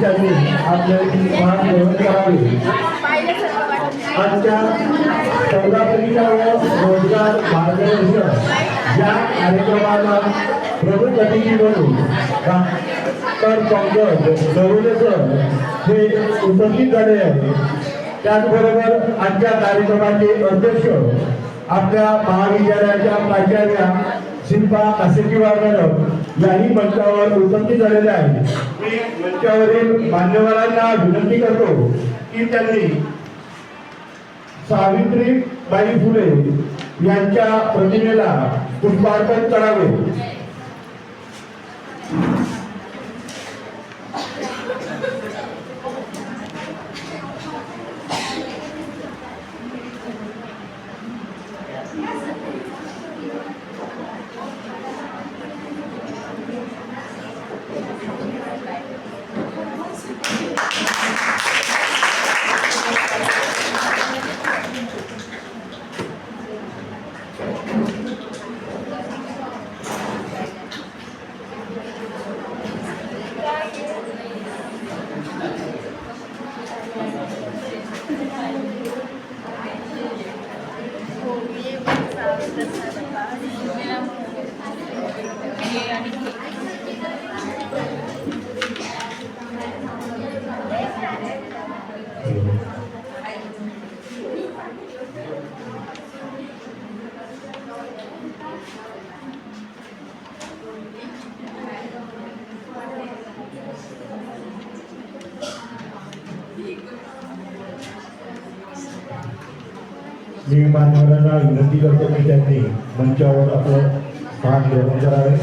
त्यांनी आपल्याची मान ग्रहण करावे। आजच्या 14 रोजगार मार्गदर्शन या कार्यक्रमाला प्रमुख अतिथी म्हणून डॉक्टर पंकज नरुले सर हे उपस्थित झाले आहे। त्याचबरोबर आजच्या कार्यक्रमाचे अध्यक्ष आपल्या महाविद्यालयाच्या प्राचार्या शिल्पा कासेकीवार मॅडम यांनी मंचावर उपस्थित झालेले आहे। मी मंचावरील मान्यवरांना विनंती करतो की त्यांनी सावित्रीबाई फुले यांच्या प्रतिमेला पुष्पार्पण करावे। मी मान्यवरांना विनंती करतो की त्यांनी मंचावर आपलं स्थान ग्रहण करावे।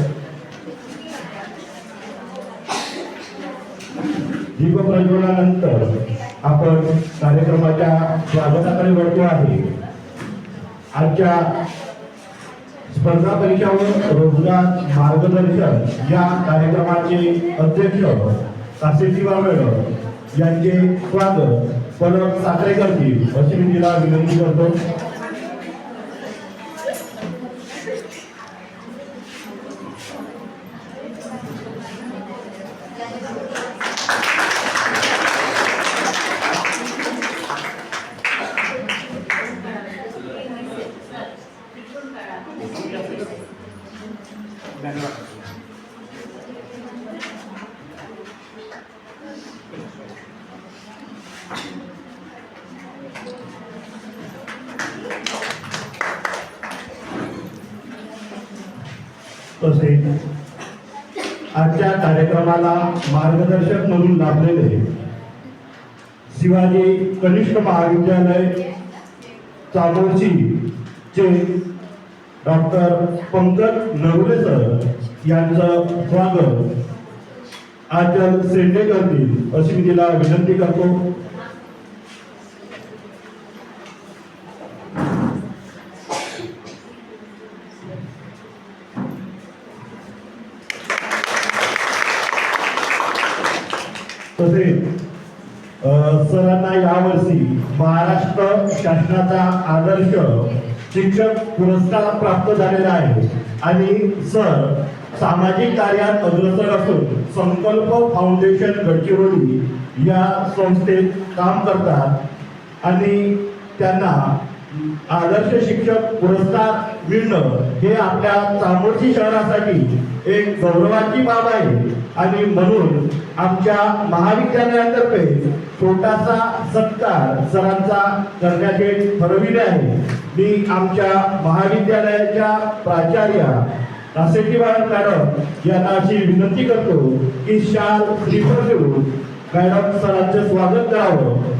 दीप प्रज्वलनानंतर आपण कार्यक्रमाच्या स्वागताकडे वळतो आहे। आजच्या स्पर्धा परीक्षा व रोजगार मार्गदर्शन या कार्यक्रमाचे अध्यक्ष कासेकीवार मॅडम यांचे स्वागत पलक साखरे करतील अशी मी तिला विनंती करतो। तसेच आजच्या कार्यक्रमाला मार्गदर्शक म्हणून लाभलेले शिवाजी कनिष्ठ महाविद्यालय चामोर्शी चे डॉक्टर पंकज नरुले सर यांचं स्वागत आचल सेंडे करतील अशी मी तिला विनंती करतो। तसेच सरांना यावर्षी महाराष्ट्र शासनाचा आदर्श शिक्षक पुरस्कार प्राप्त झालेला आहे आणि सर सामाजिक कार्यात अग्रेसर असून संकल्प फाउंडेशन गडचिरोली या संस्थेत काम करतात आणि त्यांना आदर्श शिक्षक पुरस्कार मिळणं हे आपल्या चामोर्शी शहरासाठी एक गौरवाची बाब आहे आणि म्हणून आमच्या महाविद्यालयातर्फे छोटासा सत्कार सरांचा करण्याचे ठरविले आहे। मी आमच्या महाविद्यालयाच्या प्राचार्या कासेकीवार मॅडम यांना अशी विनंती करतो की शाल श्रीफळ देऊन मॅडम सरांचे स्वागत करावं।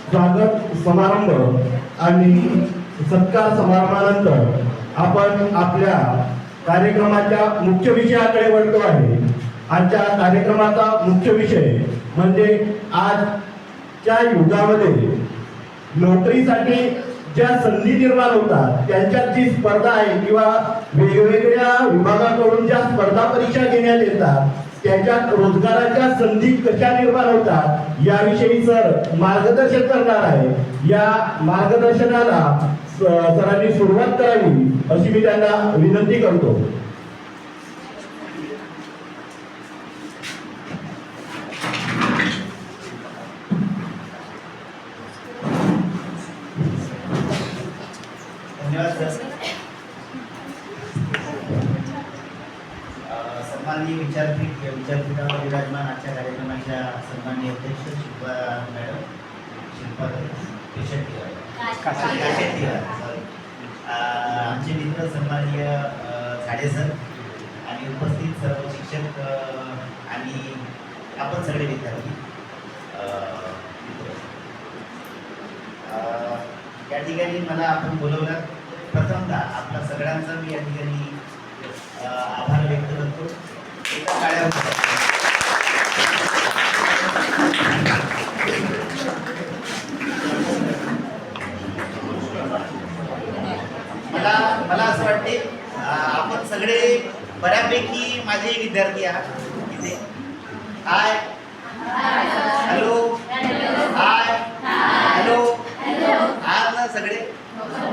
स्वागत समारंभ आणि सत्कार समारंभानंतर आपण आपल्या कार्यक्रमाच्या मुख्य विषयाकडे वळतो आहे। आजच्या कार्यक्रमाचा मुख्य विषय म्हणजे आजच्या युगामध्ये नोकरीसाठी ज्या संधी निर्माण होतात त्यांच्यात जी स्पर्धा आहे किंवा वेगवेगळ्या विभागाकडून ज्या स्पर्धा परीक्षा घेण्यात येतात त्याच्यात रोजगाराच्या संधी कशा निर्माण होतात याविषयी सर मार्गदर्शन करणार आहे। या मार्गदर्शनाला सरांनी सुरुवात करावी अशी मी त्यांना विनंती करतो। सन्माननीय विद्यापीठावर विराजमान आजच्या कार्यक्रमाच्या सन्माननीय अध्यक्ष शिल्पा मॅडम, आमचे मित्र सन्माननीय झाडे सर आणि उपस्थित सर्व शिक्षक आणि आपण सगळे विद्यार्थी या ठिकाणी मला आपण बोलवलं, प्रथमतः आपल्या सगळ्यांचा मी या ठिकाणी आभार व्यक्त करतो। एका काळ्या मला असं वाटते आपण सगळे बऱ्यापैकी माझे विद्यार्थी आहात इथे। हाय हॅलो हाय हॅलो आहात ना सगळे?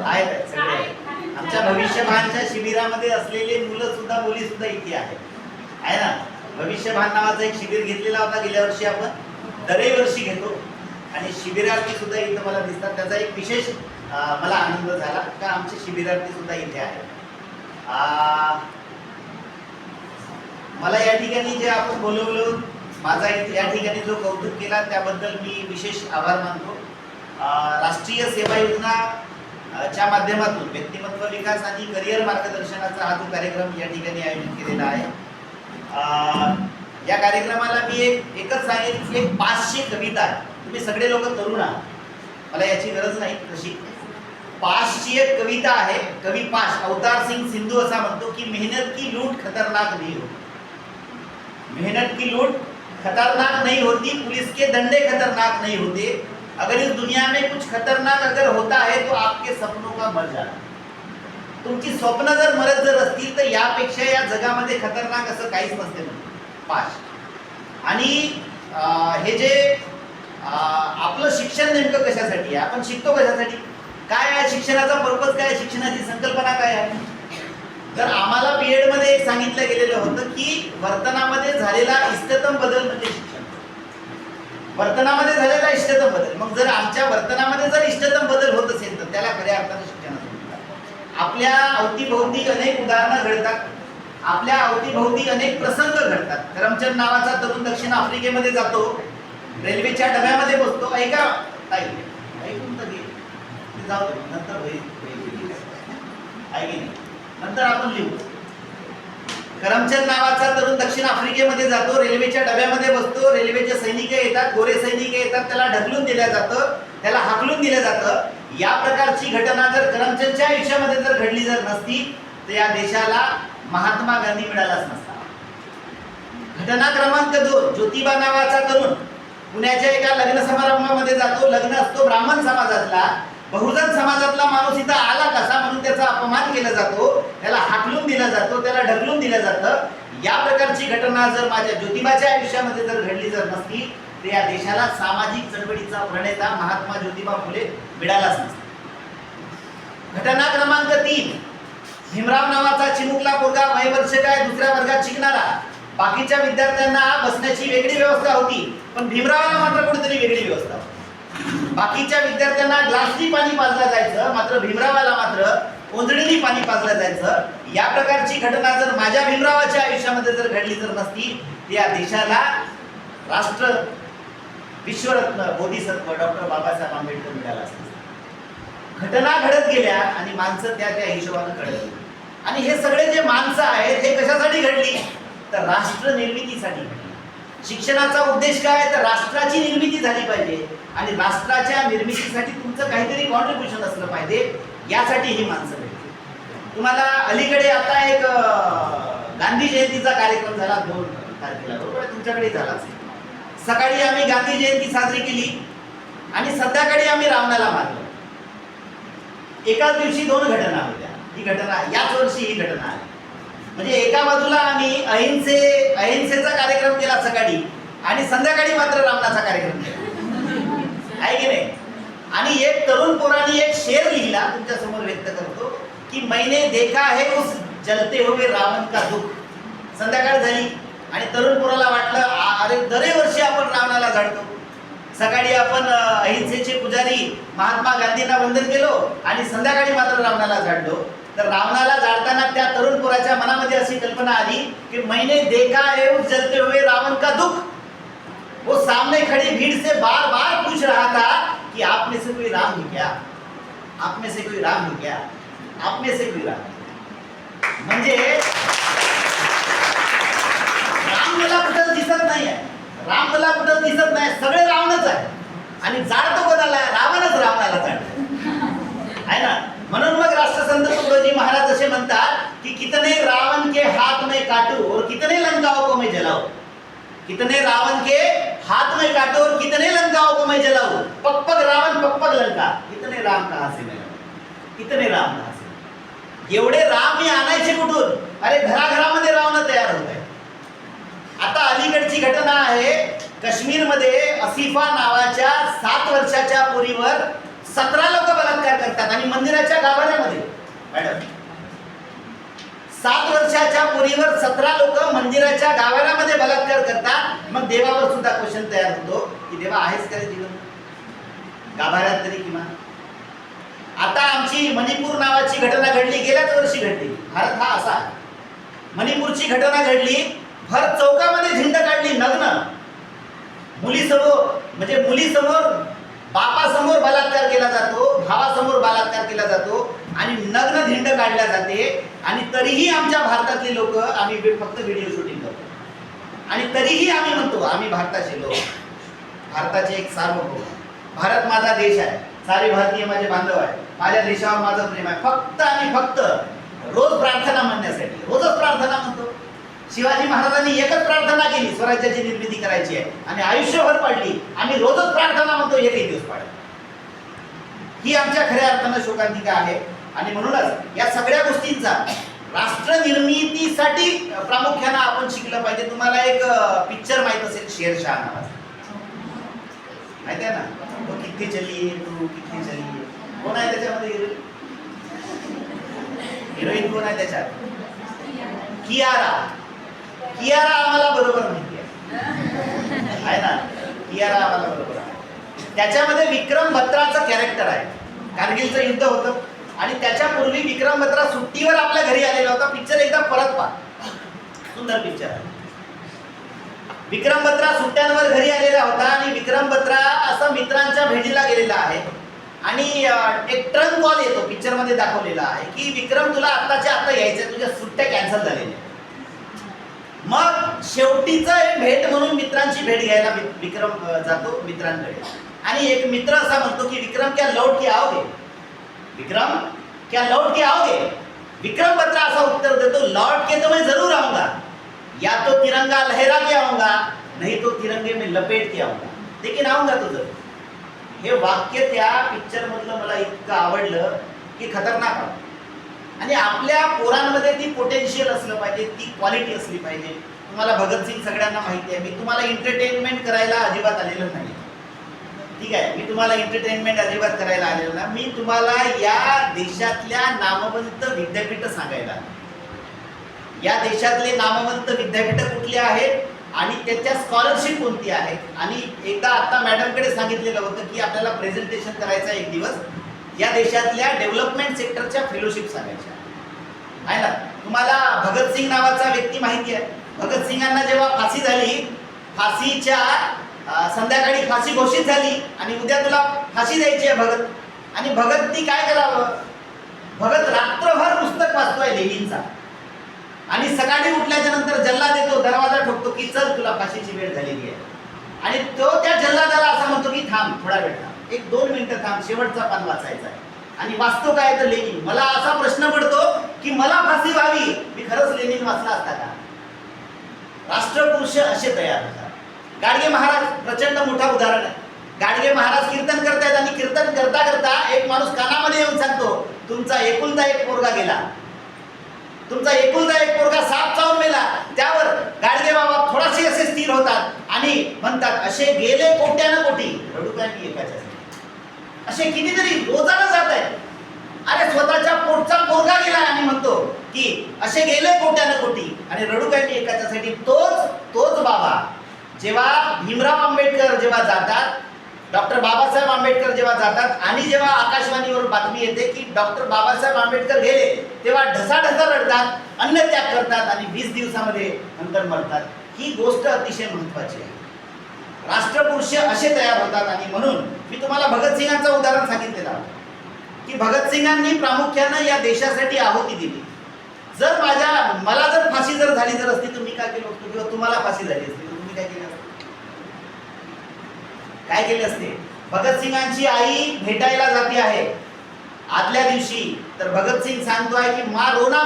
आहेत सगळे। आमच्या भविष्यभानच्या शिबिरामध्ये असलेले मुलं सुद्धा मुली सुद्धा इथे आहे ना। भविष्यभान नावाचा एक शिबिर घेतलेला होता गेल्या वर्षी, आपण दरवर्षी घेतो आणि शिबिरार्थी सुद्धा इथं मला दिसतात। त्याचा एक विशेष मला आनंद झाला का आमचे शिबिरार्थी सुद्धा इथे आहेत। मला या ठिकाणी जे आपण बोलवलं, माझा या ठिकाणी जो कौतुक केला त्याबद्दल मी विशेष आभार मानतो। राष्ट्रीय सेवा योजना च्या माध्यमातून व्यक्तिमत्व विकास आणि करिअर मार्गदर्शनाचा हा जो कार्यक्रम या ठिकाणी आयोजित केलेला आहे, या कार्यक्रमाला मी एकच सांगेन की एक 500 कविता आहे। तुम्ही सगळे लोक तरुण आहात, मला याची गरज नाही तशी। 500 कविता आहे। कवी पाश अवतार सिंग सिंधू असा म्हणतो की मेहनत की लूट खतरनाक नहीं होती, मेहनत की लूट खतरनाक नहीं होती, पुलिस के डंडे खतरनाक नहीं होते, अगर इस दुनिया में कुछ खतरनाक अगर होता है तो आपके सपनों का मर जाना। तुमची स्वप्न जर मरत जर असतील तर यापेक्षा या जगामध्ये खतरनाक असं काहीच नसते म्हणून पाश। आणि हे जे आपलं शिक्षण नेमकं कशासाठी आहे, आपण शिकतो कशासाठी, काय आहे शिक्षणाचा पर्पज, काय शिक्षणाची संकल्पना काय आहे? तर आम्हाला बीएड मध्ये एक सांगितलं गेलेलं होतं की वर्तनामध्ये झालेला इष्टतम बदल म्हणजे शिक्षण, वर्तनामध्ये झालेला इष्टतम बदल। मग जर आमच्या वर्तनामध्ये जर इष्टतम बदल होत असेल तर त्याला खऱ्या अर्थाने शिक्षण म्हणतात। आपल्या अवतीभोवती अनेक उदाहरणं घडतात, आपल्या अवतीभोवती अनेक प्रसंग घडतात। करमचंद नावाचा तरुण दक्षिण आफ्रिकेमध्ये जातो, रेल्वेच्या डब्यामध्ये बसतो। ऐका ताई, ऐकून तर घे, जाऊ दे नंतर होईल, ऐक नंतर आपण लिहू। करमचंद नावाचा तरुण दक्षिण आफ्रिकेमध्ये जातो, रेल्वेच्या डब्यामध्ये बसतो, रेल्वेचे सैनिक येतात, गोरे सैनिक येतात, त्याला ढकलून दिलं जातं, त्याला हाकलून दिलं जातं। या प्रकारची घटना जर करमचंदच्या आयुष्यामध्ये जर घडली जर नसती तर या देशाला महात्मा गांधी मिळालाच नसता। घटना क्रमांक 2, ज्योतिबा नावाचा तरुण पुण्याच्या एका लग्न समारंभामध्ये जातो, लग्न असतो ब्राह्मण समाजातला, बहुजन समाजातला माणूस इथं आला कसा म्हणून त्याचा अपमान केला जातो, त्याला हाकलून दिला जातो, त्याला ढकलून दिलं जातं। या प्रकारची घटना जर माझ्या ज्योतिबाच्या आयुष्यामध्ये जर घडली जर नसती तर या देशाला सामाजिक चळवळीचा प्रणेता महात्मा ज्योतिबा फुले मिळालाच नसता। घटना क्रमांक 3, भीमराव नावाचा चिमुकला पोरगा वय वर्ष काय दुसऱ्या वर्गात शिकणारा, बाकीच्या विद्यार्थ्यांना बसण्याची वेगळी व्यवस्था होती पण भीमरावाला मात्र कुठेतरी वेगळी व्यवस्था होती। बाकीच्या विद्यार्थ्यांना ग्लासनी पाणी पाजलं जायचं, मात्र भीमरावाला मात्र ओंजळीनी पाणी पाजलं जायचं। या प्रकारची घटना जर माझ्या भीमरावाच्या आयुष्यामध्ये जर घडली जर नसती तर या देशाला राष्ट्र विश्वरत्न बोधिसत्व डॉक्टर बाबासाहेब आंबेडकर मिळाला असता। घटना घडत गेल्या आणि माणसं त्या हिशोबाने घडत गेली। आणि हे सगळे जे माणसं आहेत हे कशासाठी घडली तर राष्ट्र निर्मितीसाठी घडली। शिक्षणाचा उद्देश काय तर राष्ट्राची निर्मिती झाली पाहिजे आणि राष्ट्राच्या निर्मितीसाठी तुमचं काहीतरी कॉन्ट्रीब्युशन असलं पाहिजे, यासाठी ही माणसं भेटली। तुम्हाला अलीकडे आता एक गांधी जयंतीचा कार्यक्रम झाला 2 तारखेला, बरोबर तुमच्याकडे झालाच। सकाळी आम्ही गांधी जयंती साजरी केली आणि संध्याकाळी आम्ही रावणाला मारलं. एकाच दिवशी 2 घटना होत्या. ही घटना याच वर्षी ही घटना आली. म्हणजे एका बाजूला आम्ही अहिंसेचा कार्यक्रम केला सकाळी आणि संध्याकाळी मात्र रावणाचा कार्यक्रम केला, आहे की नाही? आणि एक तरुण पोरांनी एक शेर लिहिला, तुमच्या समोर व्यक्त करतो की मैंने देखा है उस जलते हुए रावण का दुःख. संध्याकाळ झाली आणि तरुण पोराला वाटलं अरे दरवर्षी आपण रावणाला जाळतो. सकाळी आपण अहिंसेचे पुजारी महात्मा गांधींना वंदन केलो आणि संध्याकाळी मात्र रावणाला जाळलो. तर रावणाला जाळताना त्या तरुण पोराच्या मनामध्ये अशी कल्पना आली की मैंने देखा है उस जलते हुए रावण का दुःख. वो सामने खड़ी भीड़ से बार बार पूछ रहा था कि आप में से कोई राम है क्या, आप में से कोई राम है क्या, आप में से कोई राम. म्हणजे राम मला कुठं दिसत नाही आहे, राम मला कुठं दिसत नाही, सगळे रावणच आहे. आणि जाळतो कोणाला? रावणच रावणाला जाळतो, आहे ना. म्हणून मग राष्ट्रसंत तुकडोजी महाराज असे म्हणतात की कितने रावण के हाथ में काटू और कितने लंकाओं को मैं जलाऊं, कितने रावण के हाथ में काटू और कितने लंकाओं को मैं जलाऊं, पग पग रावण पग पग लंका, कितने राम कहां से मिले, कितने राम कहां से. एवढे राम मी आणायचे कुठून? अरे घराघरामध्ये रावण तयार होत आहे. आता अलीकडची घटना आहे, काश्मीरमध्ये असिफा नावाच्या 7 वर्षाच्या पोरीवर 17 लोक बलात्कार करतात आणि मंदिराच्या गाभाऱ्यामध्ये. मॅडम, 7 वर्षाच्या पोरीवर 17 लोक मंदिराच्या गाभाऱ्यामध्ये बलात्कार करतात. मग देवावर सुद्धा क्वेश्चन तयार होतो की देवा आहेच का रे जीवन गाभाऱ्यात तरी किमान. आता आमची मणिपूर नावाची घटना घडली, गेल्याच वर्षी घडली. भारत हा असा, मणिपूरची घटना घडली, भर चौकामध्ये झिंड काढली नग्न मुलीसमोर. म्हणजे मुलीसमोर बापासमोर बलात्कार केला जातो, भावासमोर बलात्कार केला जातो आणि नग्न धिंड काढल्या जाते. आणि तरीही आमच्या भारतातले लोक, आम्ही फक्त व्हिडिओ शूटिंग करतो आणि तरीही आम्ही म्हणतो आम्ही भारताचे लोक, भारताचे एक सार्वभौम, भारत माझा देश आहे, सारे भारतीय माझे बांधव आहे, माझ्या देशावर माझं प्रेम आहे. फक्त रोज प्रार्थना म्हणण्यासाठी, रोजच प्रार्थना म्हणतो. शिवाजी महाराजांनी एकच प्रार्थना केली, स्वराज्याची निर्मिती करायची आहे आणि आयुष्यभर पाडली. आम्ही रोजच प्रार्थना म्हणतो, एकही दिवस पाडला. ही आमच्या खऱ्या अर्थानं शोकांतिका आहे. आणि म्हणूनच या सगळ्या गोष्टींचा राष्ट्र निर्मितीसाठी प्रामुख्यानं आपण शिकलं पाहिजे. तुम्हाला एक पिक्चर माहित असेल, शेरशाह नावाचा, माहिती आहे ना? तो किती चलिये तू किती चलिये, कोण आहे त्याच्यामध्ये हिरोईन? हिरोईन कोण आहे त्याच्यात? कियारा आम्हाला बरोबर माहिती आहे ना, कियारा आम्हाला बरोबर आहे. त्याच्यामध्ये विक्रम बत्राचं कॅरेक्टर आहे. कारगिलचं युद्ध होतं आणि त्याच्यापूर्वी विक्रम बत्रा सुट्टीवर आपल्या घरी आलेला होता. पिक्चर एकदा परत पहा, सुंदर पिक्चर आहे. विक्रम बत्रा सुट्ट्यांवर घरी आलेला होता आणि विक्रम बत्रा असा मित्रांच्या भेटीला गेलेला आहे आणि एक ट्रंक कॉल येतो, पिक्चर मध्ये दाखवलेला आहे की विक्रम तुला आत्ताच्या आत्ता यायचंय, तुझ्या सुट्ट्या कॅन्सल झालेल्या. मग शेवटीचं एक भेट म्हणून मित्रांची भेट घ्यायला विक्रम जातो मित्रांकडे आणि एक मित्र असा म्हणतो की विक्रम क्या लौट के आओगे, विक्रम क्या लौट के आओगे. विक्रम बत्रा असा उत्तर देतो, लौट के तो मैं जरूर आऊंगा, या तो तिरंगा लहरा के आऊंगा नहीं तो तिरंगे में लपेट के आऊंगा, लेकिन आऊंगा तो जरूर. हे वाक्य त्या पिक्चर मधलं मला इतकं आवडलं की खतरनाक आहे. आणि आपल्या पोरांमध्ये ती पोटेन्शियल असलं पाहिजे, ती क्वालिटी असली पाहिजे. तुम्हाला भगतसिंग सगळ्यांना माहिती आहे. मी तुम्हाला एंटरटेनमेंट करायला अजिबात आलेलं नाही, ठीक आहे? मी तुम्हाला एंटरटेनमेंट अजिबात करायला आलेलं नाही. मी तुम्हाला या देशातल्या नामवंत विद्यापीठ सांगायला, या देशातले नामवंत विद्यापीठ कुठली आहेत आणि त्याच्या स्कॉलरशिप कोणती आहे. आणि एकदा आता मॅडमकडे सांगितलेलं होतं की आपल्याला प्रेझेंटेशन करायचं एक दिवस, या देशातल्या डेव्हलपमेंट सेक्टरच्या फेलोशिप सांगायच्या आहे ना. तुम्हाला भगतसिंग नावाचा व्यक्ती माहिती आहे. भगतसिंगांना जेव्हा फाशी झाली, फाशीच्या संध्याकाळी फाशी घोषित झाली आणि उद्या तुला फाशी द्यायची आहे भगत. आणि भगतनी काय करावं? भगत रात्रभर पुस्तक वाचतोय लेनिनचा आणि सकाळी उठल्याच्या नंतर जल्लाद येतो, दरवाजा ठोकतो की चल तुला फाशीची वेळ झालेली आहे. आणि तो त्या जल्लादाला असं म्हणतो की थांब, थोडा वेळ थांब, 1-2 मिनिटं थांब, शेवटचा पान वाचायचा आहे. आणि वाचतो काय तर लेनिन. मला असा प्रश्न पडतो की मला फाशी व्हावी, मी खरंच लेनिन वाचला असता का? राष्ट्रपुरुष असे तयार होतात. गाडगे महाराज प्रचंड मोठा उदाहरण आहे. गाडगे महाराज कीर्तन करतायत आणि कीर्तन करता करता एक माणूस कानामध्ये येऊन सांगतो, तुमचा एकुलता एक पोरगा गेला, तुमचा एकुलता एक पोरगा साप चावून मेला. त्यावर गाडगे बाबा थोडासे असे स्थिर होतात आणि म्हणतात, असे गेले कोट्यानं कोटी, रडू काय मी एकाच्या. असे कितीतरी रोजानं जात आहेत. अरे स्वतःच्या पोटचा पोरगा गेला आणि म्हणतो की असे गेले कोट्यानं कोटी आणि रडू काय मी एकाच्यासाठी. तोच बाबा जेव्हा भीमराव आंबेडकर जेव्हा जातात, डॉक्टर बाबासाहेब आंबेडकर जेव्हा जातात आणि जेव्हा आकाशवाणीवर बातमी येते की डॉक्टर बाबासाहेब आंबेडकर गेले, तेव्हा ढसाढसा रडतात, अन्नत्याग करतात आणि 20 दिवसामध्ये नंतर मरतात. ही गोष्ट अतिशय महत्वाची आहे. राष्ट्रपुरुष असे तयार होतात. आणि म्हणून मी तुम्हाला भगतसिंगांचं उदाहरण सांगितलेलं की भगतसिंगांनी प्रामुख्यानं या देशासाठी आहुती दिली. जर मला जर फाशी जर झाली जर असती तर मी काय केलं असतं, किंवा तुम्हाला फाशी झाली असती तर तुम्ही काय केलं असतं, काय केले असते. भगतसिंगांची आई भेटायला जाते आहे आदल्या दिवशी, तर भगतसिंग सांगतो आहे की माँ रोना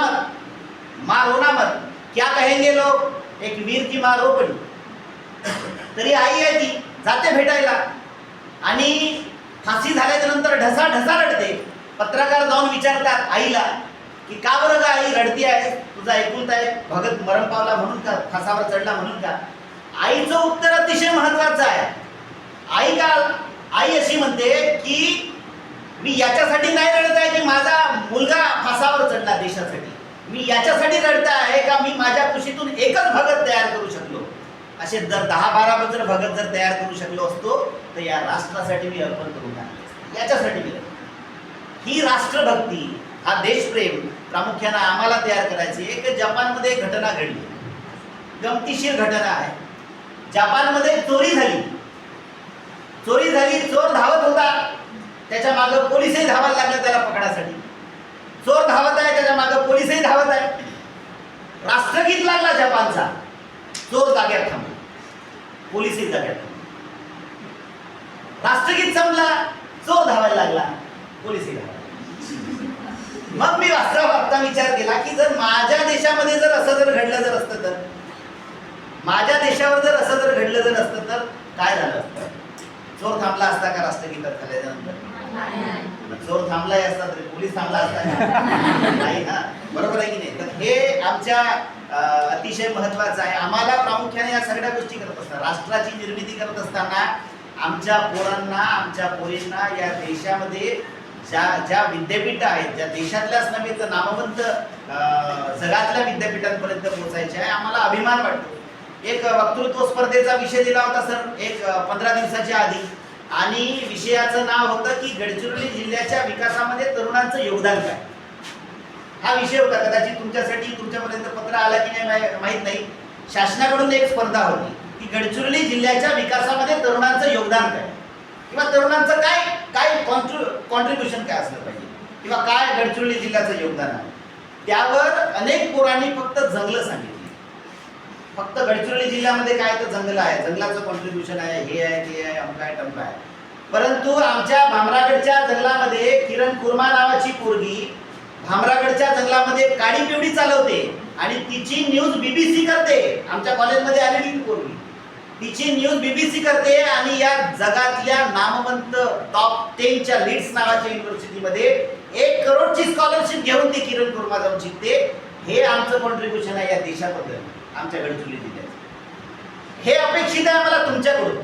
मत, क्या कहेंगे लोग, एक वीर की माँ रो पड़ी. तरी आई आहे ती जाते भेटायला आणि फाशी झाल्याच्या नंतर ढसा रडते. पत्रकार जाऊन विचारतात आईला की का बरं का आई रडती आहे, तुझा एकुलता आहे भगत मरण पावला म्हणून का, फासावर चढला म्हणून का. आईचं उत्तर अतिशय महत्वाचं आहे. आई अशी म्हणते की मी याच्यासाठी नाही रडत आहे की माझा मुलगा फासावर चढला देशासाठी, मी याच्यासाठी रडत आहे का मी माझ्या कुशीतून एकच भगत तयार करू शकलो. असे जर 10-12 जर भगत जर तयार करू शकलो असतो तर या राष्ट्रासाठी मी अर्पण करून टाकले, याच्यासाठी मी. ही राष्ट्रभक्ती, हा देशप्रेम प्रामुख्याने आम्हाला तयार करायची. एक जपानमध्ये एक घटना घडली, गमतीशीर घटना आहे. जपानमध्ये चोरी झाली, चोर धावत होता, त्याच्या मागे पोलिसही धावायला लागले त्याला पकडायसाठी. चोर धावत आहे, त्याच्या मागे पोलिसही धावत आहे. राष्ट्रगीत लागला जपानचा, चोर जाग्यात थांबला, पोलिसही जाग्यात थांबला. राष्ट्रगीत संपला, चोर धावायला लागला, पोलिसही धावायला. मग मी वास्तवात विचार केला की जर माझ्या देशामध्ये जर असं जर घडलं जर असतं तर, माझ्या देशावर जर असं जर घडलं जर असतं तर काय झालं असतं. चोर थांबला असता का राष्ट्रगीतात झाल्यानंतर? चोर थांबलाय असता तरी पोलीस थांबला असता नाही ना, बरोबर आहे की नाही. तर हे आमच्या अतिशय महत्वाचं आहे. आम्हाला प्रामुख्याने या सगळ्या गोष्टी करत असताना, राष्ट्राची निर्मिती करत असताना आमच्या पोरांना, आमच्या पोरींना या देशामध्ये ज्या विद्यापीठ आहेत, ज्या देशातल्याच नव्हे तर नामवंत जगातल्या विद्यापीठांपर्यंत पोहोचायचे आहे. आम्हाला अभिमान वाटतो. एक वक्तृत्व स्पर्धेचा विषय दिला होता सर एक 15 दिवसाच्या आधी, आणि विषयाचं नाव होतं की गडचिरोली जिल्ह्याच्या विकासामध्ये तरुणांचं योगदान काय. हा विषय होता. कदाचित तुमच्यासाठी तुमच्यापर्यंत पत्र आलं की नाही माहीत नाही. शासनाकडून एक स्पर्धा होती की गडचिरोली जिल्ह्याच्या विकासामध्ये तरुणांचं योगदान काय, किंवा तरुणांचं काय कॉन्ट्रीब्युशन काय असलं पाहिजे, किंवा काय गडचिरोली जिल्ह्याचं योगदान आहे. त्यावर अनेक पोरांनी फक्त जंगलं सांगितली. फक्त गडचिरोली जिल्ह्यामध्ये काय तर जंगल आहे, जंगलाचं कॉन्ट्रीब्युशन आहे, हे आहे ते आहे, अमका आहे टमका आहे. परंतु आमच्या भामरागडच्या जंगलामध्ये किरण कुर्मा नावाची पोरगी भामरागडच्या जंगलामध्ये काडी पिवडी चालवते आणि तिची न्यूज BBC करते. आमच्या कॉलेजमध्ये आलेली ती पोरगी, तिची न्यूज BBC करते आणि या जगातल्या नामवंत टॉप 10च्या लीड्स नावाच्या युनिव्हर्सिटीमध्ये 1 करोडची स्कॉलरशिप घेऊन ती किरण कुर्मा जाऊन शिकते. हे आमचं कॉन्ट्रीब्युशन आहे या देशाबद्दल, आमच्या गडचिरोली जिल्ह्यात. हे अपेक्षित आहे मला तुमच्याकडून.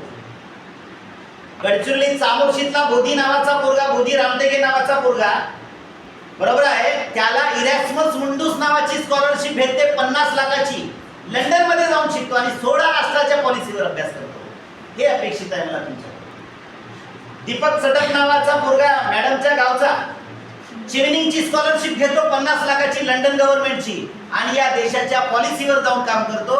गडचिरोली चामोर्शीतला बोधी नावाचा पोरगा, बोधी रामटेके नावाचा पोरगा, बरोबर आहे, त्याला इरॅस्मस मुंडूस नावाची स्कॉलरशिप भेटते 50 लाखाची. लंडन मध्ये जाऊन शिकतो आणि 16 राष्ट्राच्या पॉलिसीवर अभ्यास करतो. हे अपेक्षित आहे मला तुमच्याकडून. दीपक सटक नावाचा पोरगा मॅडमच्या गावचा चिमनिंगची स्कॉलरशिप घेतो 50 लाखाची लंडन गव्हर्नमेंटची आणि या देशाच्या पॉलिसीवर जाऊन काम करतो.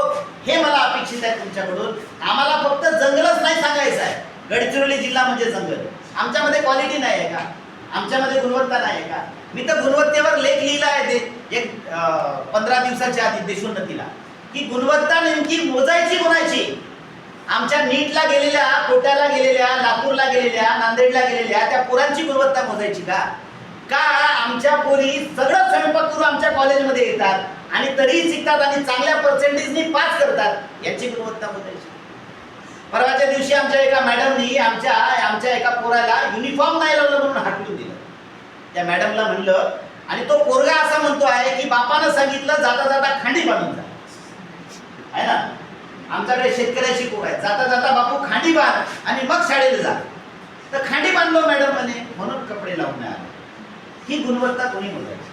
हे मला अपेक्षित आहे तुमच्याकडून. आम्हाला फक्त जंगलच नाही सांगायचं आहे. गडचिरोली जिल्हा म्हणजे जंगल. आमच्यामध्ये क्वालिटी नाही आहे का, आमच्यामध्ये गुणवत्ता नाही आहे का. मी तर गुणवत्तेवर लेख लिहिला आहे ते एक 15 दिवसाच्या आधी देशोन्नतीला, की गुणवत्ता नेमकी मोजायची कोणाची. आमच्या नीटला गेलेल्या, कोट्याला गेलेल्या, लातूरला गेलेल्या, नांदेडला गेलेल्या त्या पोरांची गुणवत्ता मोजायची का आमच्या पोरी सगळं स्वयंपाक करून आमच्या कॉलेजमध्ये येतात आणि तरीही शिकतात आणि चांगल्या पर्सेंटेजनी पास करतात, याची गुणवत्ता मोजायची. परवाच्या दिवशी आमच्या एका मॅडमनी आमच्या एका पोराला युनिफॉर्म नाही लावलं म्हणून हाकलून दिलं. त्या मॅडमला म्हणलं, आणि तो पोरगा असा म्हणतो आहे की बापानं सांगितलं जाता जाता खांडी बांधून जा, आहे ना. आमच्याकडे शेतकऱ्याची पोर आहे, जाता जाता बापू खांडी बांध आणि मग शाळेला जा. तर खांडी बांधलो मॅडम म्हणे, म्हणून कपडे लावून नाही आले. ही गुणवत्ता कोणी मोजायची?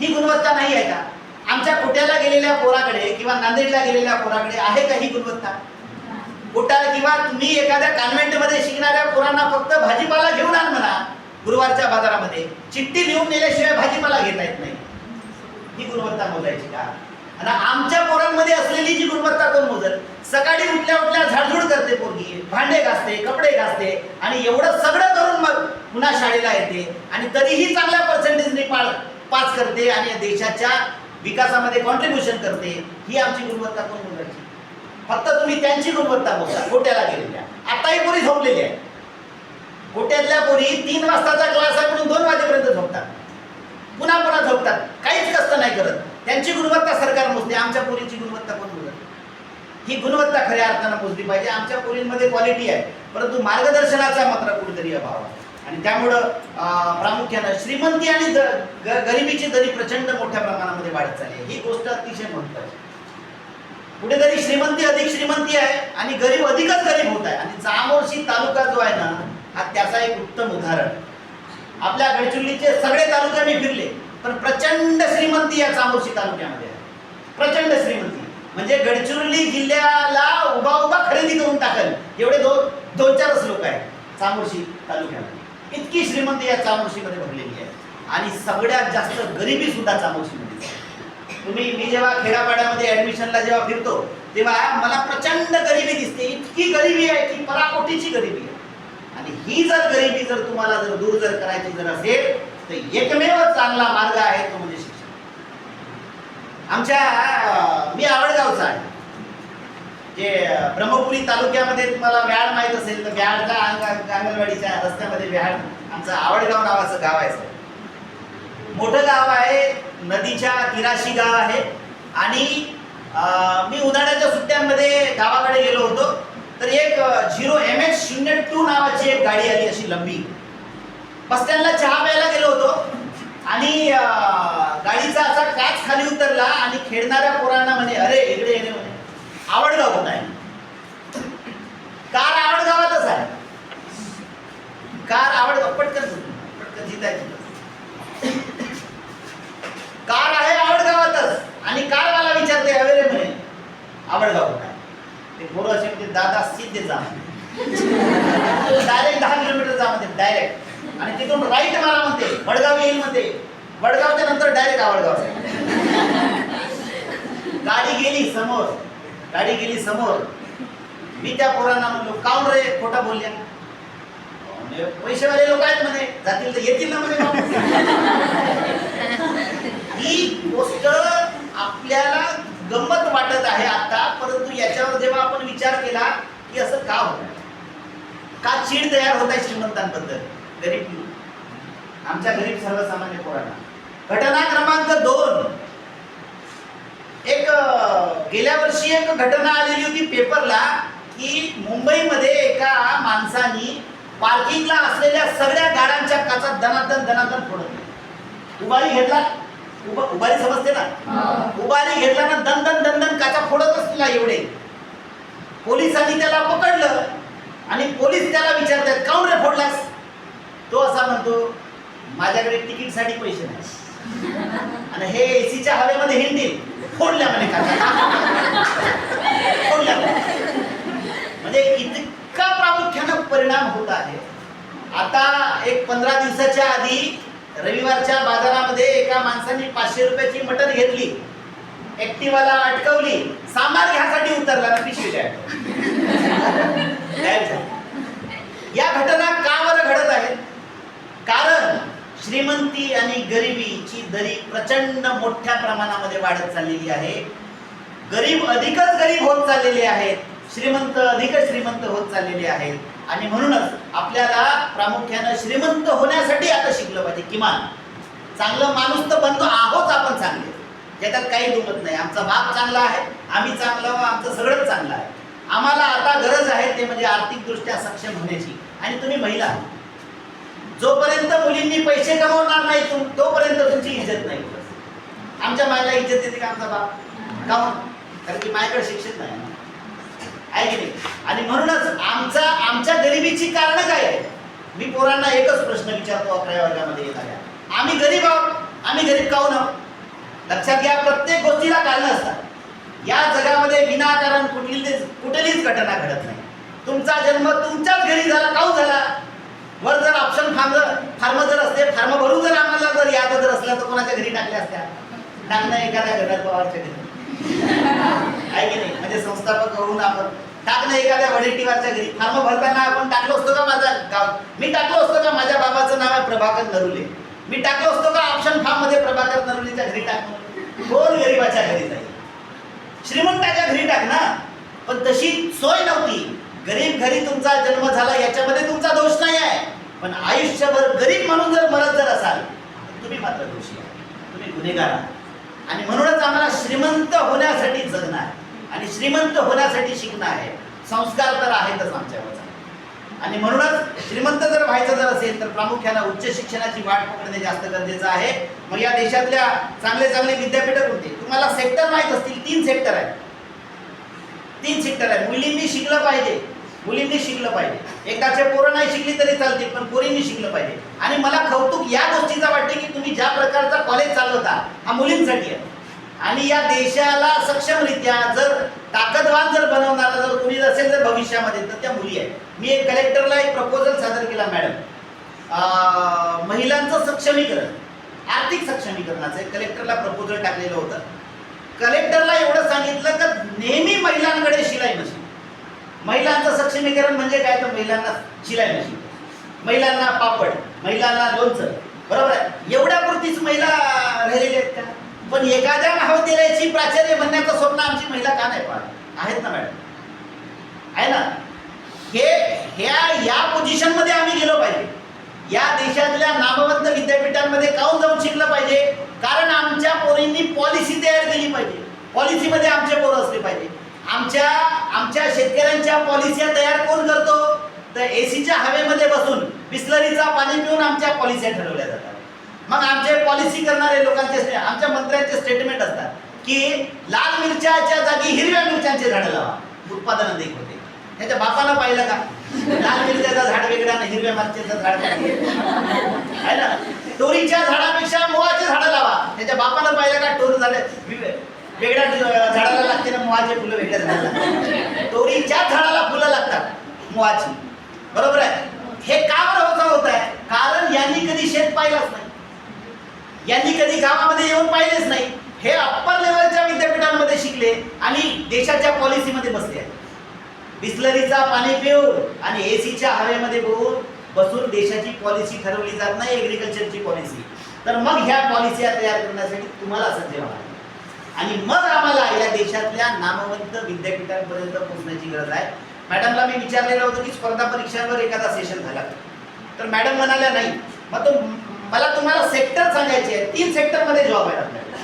ही गुणवत्ता नाही आहे का? आमच्या कोट्याला गेलेल्या पोराकडे किंवा नांदेडला गेलेल्या पोराकडे आहे का ही गुणवत्ता? कोटा किंवा तुम्ही एखाद्या कॉन्व्हेंटमध्ये शिकणाऱ्या पोरांना फक्त भाजीपाला घेऊन आण म्हणा, गुरुवारच्या बाजारामध्ये चिठ्ठी लिहून नेल्याशिवाय भाजीपाला घेता येत नाही. ही गुणवत्ता मोजायची का? आणि आमच्या पोरांमध्ये असलेली जी गुणवत्ता कोण मोजल? सकाळी उठल्या उठल्या झाडझूड करते पोरगी, भांडे घासते, कपडे घासते, आणि एवढं सगळं करून मग पुन्हा शाळेला येते, आणि तरीही चांगल्या पर्सेंटेजने पास करते आणि देशाच्या विकासामध्ये कॉन्ट्रीब्युशन करते. ही आमची गुणवत्ता कोण मोजायची? फक्त तुम्ही त्यांची गुणवत्ता मोजा. कोट्याला गेलेल्या आताही पोरी झोपलेली आहे. कोट्यातल्या पोरी 3 वाजताचा क्लास आहे म्हणून 2 वाजेपर्यंत झोपतात, पुन्हा पुन्हा झोपतात, काहीच कष्ट नाही करत. त्यांची गुणवत्ता सरकार मोजते, आमच्या पोरींची गुणवत्ता कोण मोजत? ही गुणवत्ता खऱ्या अर्थानं मोजली पाहिजे. आमच्या पोरींमध्ये क्वालिटी आहे, परंतु मार्गदर्शनाचा मात्र कुठेतरी अभाव आहे. आणि त्यामुळं प्रामुख्यानं श्रीमंती आणि गरिबीची दरी प्रचंड मोठ्या प्रमाणामध्ये वाढत चालली आहे. ही गोष्ट अतिशय महत्त्वाची. कुठेतरी श्रीमंती अधिक श्रीमंती आहे आणि गरीब अधिकच गरीब होत आहे. आणि चामोर्शी तालुका जो आहे ना, हा त्याचा एक उत्तम उदाहरण. आपल्या गडचिरोलीचे सगळे तालुके मी फिरले, पण प्रचंड श्रीमंती या चामोर्शी तालुक्यामध्ये आहे. प्रचंड श्रीमंती म्हणजे गडचिरोली जिल्ह्याला उभा उभा खरेदी करून टाकल एवढे 2-4च लोक आहेत चामोर्शी तालुक्यामध्ये. इतकी श्रीमंती या चामोर्शीमध्ये भरलेली आहे. आणि सगळ्यात जास्त गरिबी सुद्धा चामोर्शीमध्ये. मी जेव्हा खेड्यापाड्यामध्ये ऍडमिशनला जेव्हा फिरतो तेव्हा मला प्रचंड गरिबी दिसते. इतकी गरिबी आहे की पराकोटीची गरिबी आहे. आणि ही जर गरिबी जर तुम्हाला जर दूर जर करायची जर असेल तर एकमेव चांगला मार्ग आहे तो म्हणजे शिक्षण. मी आवडगावचा आहे, जे ब्रह्मपुरी तालुक्यामध्ये तुम्हाला व्याड माहीत असेल तर व्याडच्या अंगणवाडीच्या रस्त्यामध्ये व्याड आमचं आवडगाव नावाचं गाव आहे. मोठं गाव आहे, नदीच्या तीराशी गाव आहे. आणि मी उन्हाळ्याच्या सुट्ट्यांमध्ये गावाकडे गेलो होतो तर एक 0MH02 नावाची एक गाडी आली अशी लंबी. बस स्टँडला चहा प्यायला गेलो होतो आणि गाडीचा असा काच खाली उतरला आणि खेळणाऱ्या पोरांना म्हणे, अरे इकडे येणे म्हणे, आवडगाव कुठं आहे? कार आवडगावातच आहे. कार आवडगाव पटकन जितायची कार आहे आवडगावातच. आणि कारवाला विचारते, हवे रे म्हणे आवडगाव कुठं आहे? ते पोरं असे म्हणते, दादा सिद्धे जा, डायरेक्ट 10 किलोमीटर जा म्हणते, डायरेक्ट. आणि तिथून राईट मारा म्हणते, वडगाव येईल म्हणते. वडगावच्या नंतर डायरेक्ट आवडगाव. गाडी गेली समोर. मी त्या पोरांना म्हणलो, काऊन रे खोटा बोलल्या? पैसेवाले लोक आहेत म्हणे, जातील तर येतील ना म्हणे. ही गोष्ट आपल्याला गंमत वाटत आहे आता, परंतु याच्यावर जेव्हा आपण विचार केला की असं का होत, का चीड तयार होत आहे श्रीमंतांबद्दल, आमच्या गरीब सर्वसामान्य पोरांना. घटना क्रमांक 2, एक गेल्या वर्षी एक घटना आलेली होती पेपरला की मुंबईमध्ये एका माणसानी पार्किंगला असलेल्या सगळ्या गाड्यांच्या काचा दनादन फोडत. उभारी घेतला, उभारी समजते ना, उभारी घेतला ना, दन काचा फोडतच तिला एवढे. पोलिसांनी त्याला पकडलं आणि पोलीस त्याला विचारतात, काऊन रे फोडलास? तो असा म्हणतो, माझ्याकडे तिकीटसाठी पैसे नाही आणि हे एसीच्या हवेमध्ये हिंडतील, फोडल्या म्हणे काचा. फोडल्या म्हणजे इतका प्रामुख्यानं परिणाम होत आहे. आता एक 15 दिवसाच्या आधी रविवारच्या बाजारामध्ये एका माणसाने 500 रुपयाची मटण घेतली, ऍक्टिवाला अटकवली, सामान घ्यासाठी उतरला ना, पिशवी द्या. या घटना का बरं घडत आहेत? कारण श्रीमंती आणि गरिबीची दरी प्रचंड मोठ्या प्रमाणामध्ये वाढत चाललेली आहे. गरीब अधिकच गरीब होत चाललेले आहेत, श्रीमंत अधिकच श्रीमंत होत चाललेले आहेत. आणि म्हणूनच आपल्याला प्रामुख्यानं श्रीमंत होण्यासाठी आता शिकलं पाहिजे. किमान चांगलं माणूस तर बनतो आहोत आपण, चांगले, ज्याच्यात काही दुमत नाही. आमचा बाप चांगला आहे, आम्ही चांगलं, आमचं सगळंच चांगलं आहे. आम्हाला आता गरज आहे ते म्हणजे आर्थिकदृष्ट्या सक्षम होण्याची. आणि तुम्ही महिला आहात. जोपर्यंत मुलींनी पैसे कमवणार नाही तोपर्यंत तुमची इज्जत नाही. आमच्या मायला इज्जत देते का आमचा बाप? काऊन? कारण की माझ्याकडे शिक्षण नाही आहे की नाही. आणि म्हणूनच आमच्या गरिबीची कारण काय आहे? मी पोरांना एकच प्रश्न विचारतो 11व्या वर्गामध्ये येणाऱ्या, आम्ही गरीब आहोत, आम्ही गरीब काऊन आहोत? लक्षात घ्या, प्रत्येक गोष्टीला कारणं असतात. या जगामध्ये विनाकारण कुठलीच घटना घडत नाही. तुमचा जन्म तुमच्याच घरी झाला, काऊन झाला? वर जर ऑप्शन फार्म जर असते, फार्म भरून जर आम्हाला जर याद जर असला तर कोणाच्या घरी टाकल्या असत्या? टाकणं एखाद्या घरात पवारच्या घरी आहे की नाही. म्हणजे संस्थापक होऊन आपण टाकणं एखाद्या वडेट्टीवारच्या घरी. फॉर्म भरताना आपण टाकलो असतो का माझा गाव? मी टाकलो असतो का माझ्या बाबाचं नाव आहे प्रभाकर नरुले? मी टाकलो असतो का ऑप्शन फॉर्म मध्ये प्रभाकर नरुलेच्या घरी टाकणं? कोण गरीबाच्या घरी जाईल? श्रीमंताच्या घरी टाक ना. पण तशी सोय नव्हती. गरीब घरी तुमचा जन्म झाला याच्यामध्ये तुमचा दोष नाही आहे. पण आयुष्यभर गरीब म्हणून जर मरत जर असाल तर तुम्ही मात्र दोषी आहे, तुम्ही गुन्हेगार आहात. आणि म्हणूनच आम्हाला श्रीमंत होण्यासाठी जगणं आहे आणि श्रीमंत होण्यासाठी शिकणं आहे. संस्कार तर आहेतच आमच्यावर. आणि म्हणूनच श्रीमंत जर व्हायचं जर असेल तर प्रामुख्याने उच्च शिक्षणाची वाट पकडणे जास्त गरजेचं आहे. मग या देशातल्या चांगले विद्यापीठं कोणते? तुम्हाला सेक्टर माहीत असतील. 3 सेक्टर आहेत. 3 सेक्टर आहेत. मुलींनी शिकलं पाहिजे, मुलींनी शिकलं पाहिजे. एकदाचे पोरं नाही शिकली तरी चालते, पण पोरींनी शिकलं पाहिजे. आणि मला कौतुक या गोष्टीचा वाटते की तुम्ही ज्या प्रकारचा कॉलेज चालवता हा मुलींसाठी आहे. आणि या देशाला सक्षमरित्या जर ताकदवान जर बनवणारा जर कोणी असेल जर भविष्यामध्ये तर त्या मुली आहेत. मी एक कलेक्टरला एक प्रपोजल सादर केला मॅडम, महिलांचं सक्षमीकरण, आर्थिक सक्षमीकरणाचं एक कलेक्टरला प्रपोजल टाकलेलं होतं. कलेक्टरला एवढं सांगितलं की नेहमी महिलांकडे शिलाई मशीन. महिलांचं सक्षमीकरण म्हणजे काय? तर महिलांना शिलाई मशीन, महिलांना पापड, महिलांना लोणचं, बरोबर आहे. एवढ्यापुरतीच महिला राहिलेल्या आहेत का? पण एखाद्या महाविद्यालयाची प्राचार्य बनण्याचं स्वप्न आमची महिला का नाही पाहत? आहेत ना मॅडम, आहे ना. या पोझिशनमध्ये आम्ही गेलो पाहिजे. या देशातल्या नामवंत विद्यापीठांमध्ये काऊन जाऊन शिकलं पाहिजे? कारण आमच्या पोरींनी पॉलिसी तयार केली पाहिजे. पॉलिसीमध्ये आमचे पोरं असले पाहिजे. आमच्या शेतकऱ्यांच्या पॉलिसी तयार कोण करतो? तर एसीच्या हवेमध्ये बसून बिस्लरीचा पाणी पिऊन आमच्या पॉलिसी ठरवल्या जातात. मग आमचे पॉलिसी करणारे लोकांचे, आमच्या मंत्र्यांचे स्टेटमेंट असतात की लाल मिरच्याच्या जागी हिरव्या मिरच्यांचे झाडं लावा, उत्पादन अधिक होते. त्याच्या बापानं पाहिलं का? लाल मिरच्याचं झाड वेगळं आणि हिरव्या मिरच्याचं झाड आहे ना. टोरीच्या झाडापेक्षा मोहाचे झाडं लावा. त्याच्या बापानं पाहिलं का? टोर झाडं वेगळ्या झाडाला लागते ना, मोहाचे फुलं वेगळ्या झाडाला. टोरीच्या झाडाला फुलं लागतात मोहाची, बरोबर आहे. हे का बरं होत आहे? कारण यांनी कधी शेत पाहिलंच नाही, यांनी कधी गावामध्ये येऊन पाहिलेच नाही. हे अप्पर लेवलच्या विद्यापीठांमध्ये शिकले आणि देशाच्या पॉलिसीमध्ये बसले आहेत. बिस्लरीचा पाणी पिऊन आणि एसीच्या हवेमध्ये बसून देशाची पॉलिसी ठरवली जात नाही, एग्रीकल्चरची पॉलिसी. तर मग ह्या पॉलिसी तयार करण्यासाठी तुम्हाला सज्ज व्हावं आणि मग आम्हाला या देशातल्या नामवंत विद्यापीठांपर्यंत पोहोचण्याची गरज आहे. मॅडमला मी विचारलेलं होतं की स्पर्धा परीक्षांवर एखादा सेशन झाला तर मॅडम म्हणाल्या नाही. मग मला तुम्हाला सेक्टर सांगायचे आहे. 3 सेक्टरमध्ये जॉब आहे आपल्याला.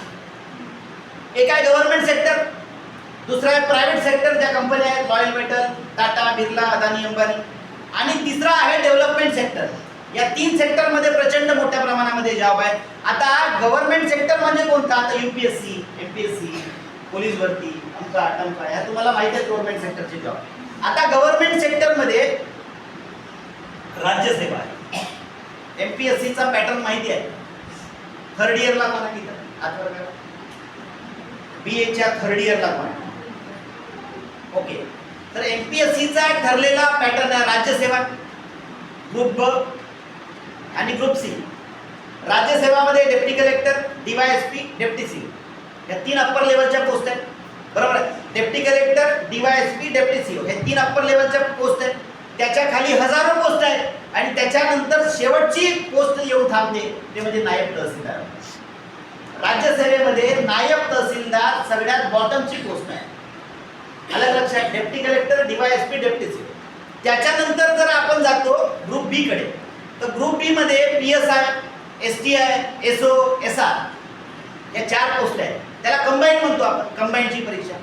एक आहे गव्हर्नमेंट सेक्टर, दुसरा आहे प्रायव्हेट सेक्टर, ज्या कंपन्या आहेत रॉयल मेटल, टाटा, बिर्ला, अदानी, अंबानी, आणि तिसरा आहे डेव्हलपमेंट सेक्टर. या 3 सेक्टरमध्ये प्रचंड मोठ्या प्रमाणामध्ये जॉब आहे. आता गव्हर्नमेंट सेक्टर म्हणजे कोणता? आता UPSC, MPSC, पोलीस भरती, अमका टमका, ह्या तुम्हाला माहिती आहे गव्हर्नमेंट सेक्टरचे जॉब. आता गव्हर्नमेंट सेक्टरमध्ये राज्यसेवा आहे. MPSCचा पॅटर्न माहिती आहे. 3rd इयरला कोणा तिथं आठ वर्गाला BAच्या 3rd इयरला कोणा. ओके, तर MPSCचा ठरलेला पॅटर्न आहे राज्यसेवा, ग्रुप ब आणि ग्रुप सी. राज्यसेवामध्ये deputy collector, DYSP, deputy C, या 3 अप्पर लेवलच्या पोस्ट आहेत, बरोबर आहे. Deputy collector, DYSP, deputy C हे 3 अप्पर लेवलच्या पोस्ट आहेत. त्याच्या खाली हजारो पोस्ट आहेत आणि त्याच्यानंतर शेवटची पोस्ट येऊन थांबते ते म्हणजे नायब तहसीलदार. राज्यसेवेमध्ये नायब तहसीलदार सगळ्यात बॉटमची पोस्ट आहे. आलं लक्षात? Deputy collector, DYSP, deputy C. त्याच्यानंतर जर आपण जातो ग्रुप बी कडे, तर ग्रुप बी मध्ये PSI, STI, SO, SR या 4 पोस्ट आहेत. त्याला कंबाईन म्हणतो आपण, कंबाईनची परीक्षा.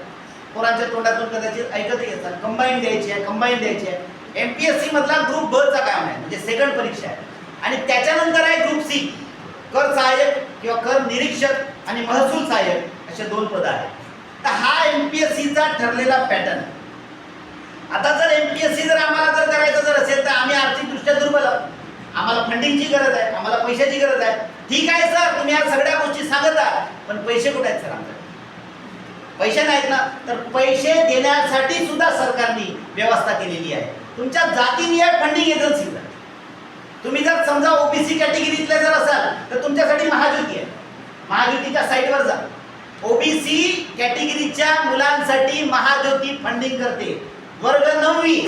पोरांच्या तोंडातून कदाचित ऐकतही असाल, कंबाईन द्यायची आहे, कंबाईन द्यायची आहे. MPSC मधला ग्रुप ब चा काम आहे, म्हणजे सेकंड परीक्षा आहे. आणि त्याच्यानंतर आहे ग्रुप सी, कर सहाय्यक किंवा कर निरीक्षक आणि महसूल सहाय्यक असे 2 पद आहेत. तर हा MPSC चा ठरलेला पॅटर्न. आता जर MPSC जर आम्हाला जर करायचं जर असेल तर आम्ही आर्थिकदृष्ट्या दुर्बल आहोत, आम्हाला फंडिंगची गरज आहे, आम्हाला पैशाची गरज आहे. ठीक आहे सर, तुम्ही या सगळ्या गोष्टी सांगत आहात, पण पैसे कुठे आहेत सर? आमच्याकडे पैसे नाहीत ना. तर पैसे देण्यासाठी सुद्धा सरकारने व्यवस्था केलेली आहे. तुमच्या जातीनिहाय फंडिंग एजन्सीला तुम्ही जर समजा ओबीसी कॅटेगरीतले जर असाल तर तुमच्यासाठी महाज्योती आहे. महाज्योतीच्या साईटवर जा. ओबीसी कॅटेगरीच्या मुलांसाठी महाज्योती फंडिंग करते. वर्ग 9वी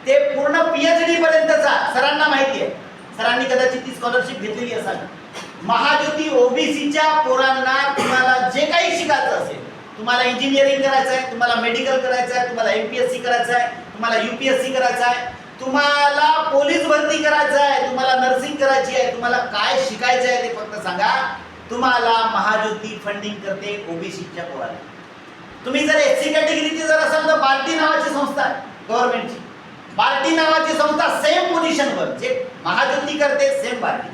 ते पूर्ण PhD पर्यंतचा सरांना माहिती आहे, सरांनी कदाचित ती स्कॉलरशिप घेतलेली असाल. महाज्योती ओबीसीच्या पोरांना तुम्हाला जे काही शिकायचं असेल, तुम्हाला इंजिनिअरिंग करायचं आहे, तुम्हाला मेडिकल करायचं आहे, तुम्हाला MPSC करायचं आहे, तुम्हाला UPSC करायचं आहे, तुम्हाला पोलीस भरती करायचं आहे, तुम्हाला नर्सिंग करायची आहे, तुम्हाला काय शिकायचं आहे ते फक्त सांगा. तुम्हाला महाज्योती फंडिंग करते ओबीसीच्या पोरांना. तुम्ही जर SC कॅटेगरीची जर असाल तर बार्टी नावाची संस्था आहे गव्हर्नमेंटची. बार्टी नावाची संस्था सेम पोझिशनवर जे महाज्योती करते सेम बार्टी करते.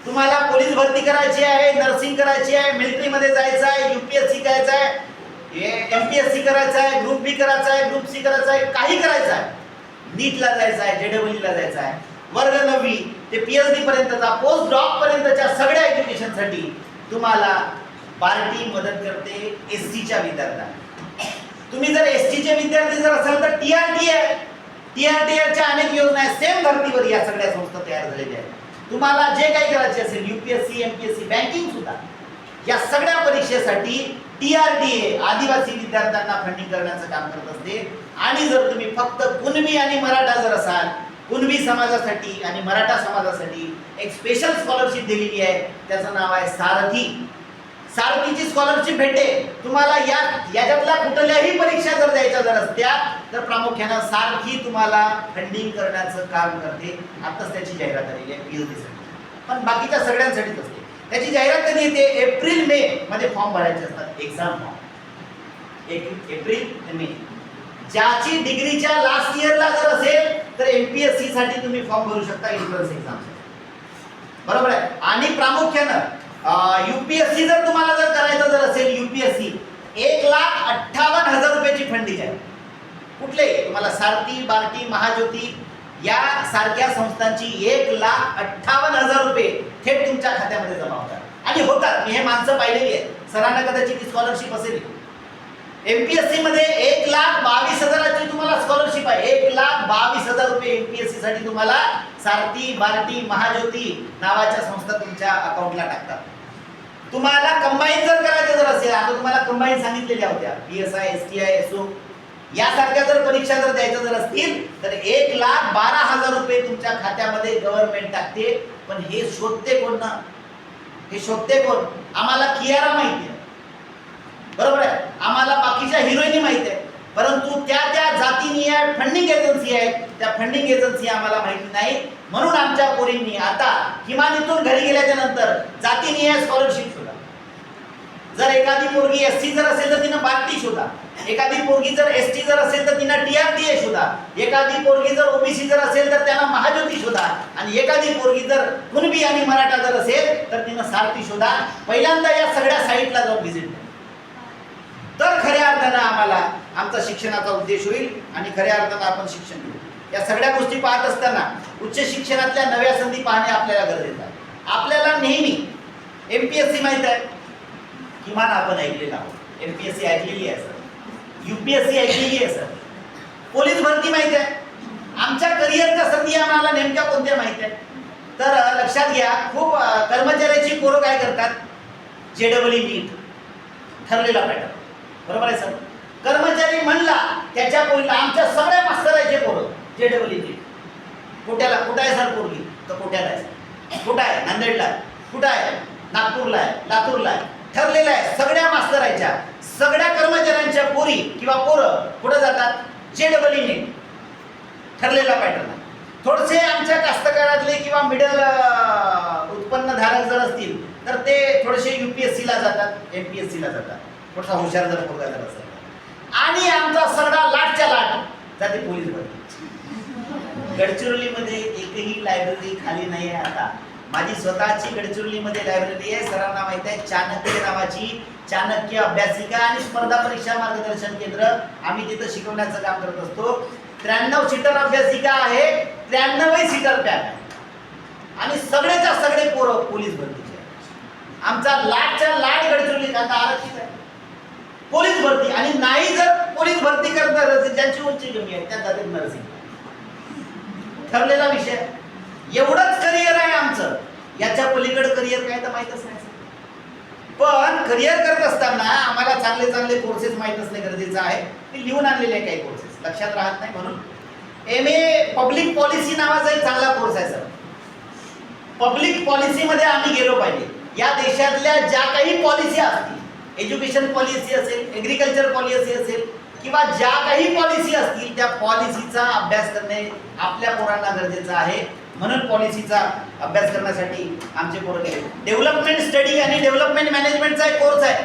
तुम्हाला पोलीस भरती करायची आहे, नर्सिंग करायची आहे, मिलिटरीमध्ये जायचं आहे, UPSC करायचं आहे, MPSC करायचं आहे, ग्रुप बी करायचा आहे, ग्रुप सी करायचा आहे, काही करायचं आहे, नीटला जायचं आहे, JEE ला जायचं आहे, वर्ग 9वी ते PhD पर्यंतचा पोस्ट डॉक पर्यंतच्या सगळ्या एज्युकेशनसाठी तुम्हाला बार्टी मदत करते SCच्या विद्यार्थ्यांना. तुम्ही जर STचे विद्यार्थी जर असाल तर TRT आहे. TRTच्या अनेक योजना आहेत, सेम धर्तीवर या सगळ्या संस्था तयार झालेल्या आहेत. तुम्हाला जे काही करायचे असेल UPSC, MPSC, बँकिंग सुद्धा, या सगळ्या परीक्षेसाठी TRTA आदिवासी विद्यार्थ्यांना फंडिंग करण्याचं काम करत असते. आणि जर तुम्ही फक्त कुणबी आणि मराठा जर असाल, कुणबी समाजासाठी आणि मराठा समाजासाठी एक स्पेशल स्कॉलरशिप दिलेली आहे, त्याचं नाव आहे सारथी. सारथीची स्कॉलरशिप भेटते तुम्हाला. याच्यातल्या कुठल्याही परीक्षा जर द्यायच्या जर असत्या तर प्रामुख्यानं सारथी तुम्हाला फंडिंग करण्याचं काम करते. आताच त्याची जाहिरात आलेली आहे PhD साठी, पण बाकीच्या सगळ्यांसाठीच असते. त्याची जाहिरात कधी येते? एप्रिल-मे मध्ये फॉर्म भरायचे असतात, एक्झाम फॉर्म. एप्रिल-मे. ज्याची डिग्रीच्या लास्ट इयरला जर असेल तर MPSC साठी तुम्ही फॉर्म भरू शकता, एंट्रन्स एक्झाम. बरोबर आहे. आणि प्रामुख्यानं UPSC जर तुम्हाला जर करायचं जर असेल, UPSC 1,58,000 रुपयाची फंडिंग आहे. कुठले? तुम्हाला सारथी, बार्टी, महाज्योती या सारख्या संस्थांची 1,58,000 रुपये थेट तुमच्या खात्यामध्ये जमा होतात. आणि होतात, मी हे माणसं पाहिलेली आहेत. सरांना कदाचित ती स्कॉलरशिप असेल. MPSC मध्ये 1,22,000ची तुम्हाला स्कॉलरशिप आहे. 1,22,000 रुपये MPSC साठी तुम्हाला सारथी, बार्टी, महाज्योती नावाच्या संस्था तुमच्या अकाउंटला टाकतात. तुम्हाला कंबाईन जर करायचं जर असेल, आता तुम्हाला कंबाईन सांगितलेल्या होत्या, PSI, STI, SO यासारख्या जर परीक्षा जर द्यायचं जर असतील तर 1,12,000 रुपये तुमच्या खात्यामध्ये गव्हर्नमेंट टाकते. पण हे शोधते कोण ना? हे शोधते कोण? आम्हाला कियारा माहिती आहे, बरोबर आहे, आम्हाला बाकीच्या हिरोईनी माहिती आहे, परंतु त्या जातीनिहाय फंडिंग एजन्सी आहेत, त्या फंडिंग एजन्सी आम्हाला माहिती नाही. म्हणून आमच्या पोरींनी आता किमान इथून घरी गेल्याच्या नंतर जातीनिहाय स्कॉलरशिप शोधा. जर एखादी पोरगी SC जर असेल तर तिनं बार्टी शोधा, एखादी पोरगी जर ST जर असेल तर तिनं TRTA शोधा, एखादी पोरगी जर OBC जर असेल तर त्यांना महाज्योती शोधा, आणि एखादी पोरगी जर कुणबी आणि मराठा जर असेल तर तिनं सारथी शोधा. पहिल्यांदा या सगळ्या साईटला जाऊन व्हिजिट द्या, तर खऱ्या अर्थानं आम्हाला आमचा शिक्षणाचा उद्देश होईल आणि खऱ्या अर्थानं आपण शिक्षण घेऊ. या सगळ्या गोष्टी पाहत असताना उच्च शिक्षणातल्या नव्या संधी पाहणे आपल्याला गरजेचं आहे. आपल्याला नेहमी MPSC माहित आहे, किमान आपण ऐकलेलं आहोत, MPSC ऐकलेली आहे सर, UPSC ऐकलेली आहे सर, पोलीस भरती माहित आहे. आमच्या करिअरच्या संधी आम्हाला नेमक्या कोणत्या माहित आहे? तर लक्षात घ्या, खूप कर्मचाऱ्याची पोरं काय करतात, JEE नीट ठरलेला पॅटर्न, बरोबर आहे सर. कर्मचारी म्हणला त्याच्या पोरीला, आमच्या सगळ्या मास्तराचे पोरं JEE नीट. कुठ्याला? कुठं आहे सर पोरगी? तर कुठ्याला आहे. कुठं आहे? नांदेडला. कुठं आहे? नागपूरला आहे, लातूरला आहे. ठरलेलं आहे सगळ्या मास्तरांच्या, सगळ्या कर्मचाऱ्यांच्या पोरी किंवा पोरं कुठं जातात? JEE नीट ठरलेला पॅटर्न. थोडेसे आमच्या कास्तकारातले किंवा मिडल उत्पन्नधारक जर असतील तर ते थोडेसे UPSC ला जातात, MPSC ला जातात. थोडासा हुशार जर पोरगा जर असेल आणि आमचा सगळा लाटच्या लाट जाते पोलीस भरती. गडचिरोलीमध्ये एकही लायब्ररी खाली नाही आहे आता. माझी स्वतःची गडचिरोलीमध्ये लायब्ररी आहे. सरांना माहित आहे, चाणक्य नावाची चाणक्य अभ्यासिका आणि स्पर्धा परीक्षा मार्गदर्शन केंद्र, आम्ही तिथं शिकवण्याचं काम करत असतो. 93 सीटर अभ्यासिका आहे, 93 सीटर पॅक आहे आणि सगळेच्या सगळे पोरं पोलीस भरतीचे. आमचा लाटच्या लाट गडचिरोली आता आरक्षित आहे पोलीस भरती. आणि नाही जर पोलीस भरती करतात ज्यांची उंची कमी आहे त्या जातात नर्सिंग, ठरलेला विषय. एवढंच करिअर आहे आमचं. याच्या पलीकडे करिअर काय तर माहीतच नाही. पण करिअर करत असताना आम्हाला चांगले चांगले कोर्सेस माहीत असणे गरजेचं आहे. मी लिहून आणलेले आहे काही कोर्सेस, लक्षात राहत नाही म्हणून. MA पब्लिक पॉलिसी नावाचा एक चांगला कोर्स आहे सर. पब्लिक पॉलिसीमध्ये आम्ही गेलो पाहिजे. या देशातल्या ज्या काही पॉलिसी असतील, एज्युकेशन पॉलिसी असेल, एग्रीकल्चर पॉलिसी असेल किंवा ज्या काही पॉलिसी असतील त्या पॉलिसीचा अभ्यास करणे आपल्या पोरांना गरजेचं आहे. म्हणून पॉलिसीचा अभ्यास करण्यासाठी आमचे पोरं गेले. डेव्हलपमेंट स्टडी आणि डेव्हलपमेंट मॅनेजमेंटचा एक कोर्स आहे.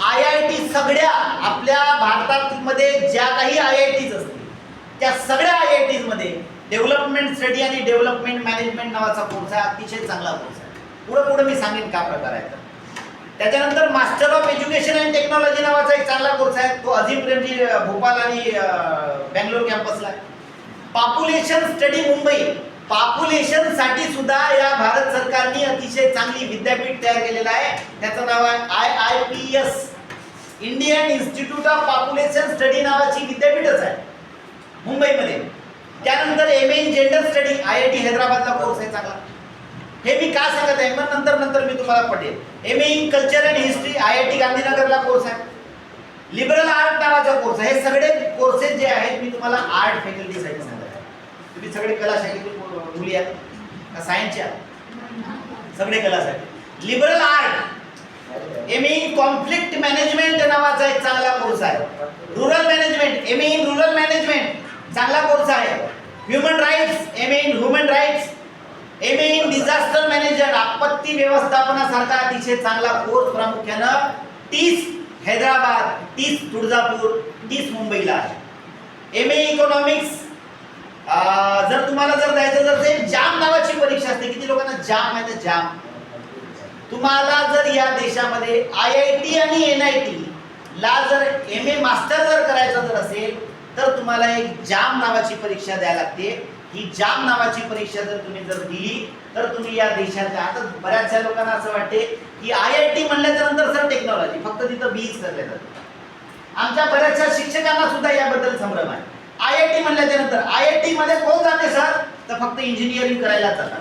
IIT सगळ्या आपल्या भारतामध्ये ज्या काही IITs असतील त्या सगळ्या IITs मध्ये डेव्हलपमेंट स्टडी आणि डेव्हलपमेंट मॅनेजमेंट नावाचा कोर्स आहे. अतिशय चांगला कोर्स आहे. पुढे मी सांगेन का प्रकार आहे. त्याच्यानंतर master of education and technology नावाचा एक चांगला कोर्स आहे. तो अजीम प्रेमजी भोपाल आणि बेंगलोर कॅम्पसला. पॉप्युलेशन स्टडी मुंबई, पॉप्युलेशन साठी सुद्धा या भारत सरकारने अतिशय चांगली विद्यापीठ तयार केलेलं आहे. त्याचं नाव आहे IIPS, Indian institute of population study नावाची विद्यापीठच आहे मुंबईमध्ये. त्यानंतर MA in gender study IIT हैदराबादला कोर्स आहे चांगला. हे मी का सांगत आहे मग नंतर मी तुम्हाला पटेल. MA in culture and history IIT गांधीनगरला कोर्स आहे. लिबरल आर्ट नावाचा कोर्स आहे. हे सगळे कोर्सेस जे आहेत मी तुम्हाला आर्ट फॅकल्टीसाठी सांगत आहे. तुम्ही सगळे कला शाखेतील मुली आहेत का सायन्सच्या? सगळे कलासाठी. Liberal art, MA in conflict management नावाचा एक चांगला कोर्स आहे. Rural management, MA in rural management चांगला कोर्स आहे. Human rights, MA in human rights. MA in disaster management, आपत्ती व्यवस्थापनासारखा अतिशय चांगला कोर्स प्रामुख्यानं 30 हैदराबाद, 30 तुळजापूर, 30 मुंबईला आहे. MA इकॉनॉमिक्स जर तुम्हाला जर द्यायचं असेल, जाम नावाची परीक्षा असते. किती लोकांना जाम माहिती आहे? जाम. तुम्हाला जर या देशामध्ये IIT आणि NIT ला जर MA मास्टर जर करायचं जर असेल तर तुम्हाला एक जाम नावाची परीक्षा द्यायला लागते. ही जाम नावाची परीक्षा जर तुम्ही जर दिली तर तुम्ही या देशाच्या, आता बऱ्याचशा लोकांना असं वाटते की IIT म्हणल्याच्या नंतर सर टेक्नॉलॉजी फक्त तिथं बीच करले जाते. आमच्या बऱ्याचशा शिक्षकांना सुद्धा याबद्दल संभ्रम आहे. IIT म्हणल्याच्या नंतर IIT मध्ये कोण जाते सर? तर फक्त इंजिनिअरिंग करायला जातात.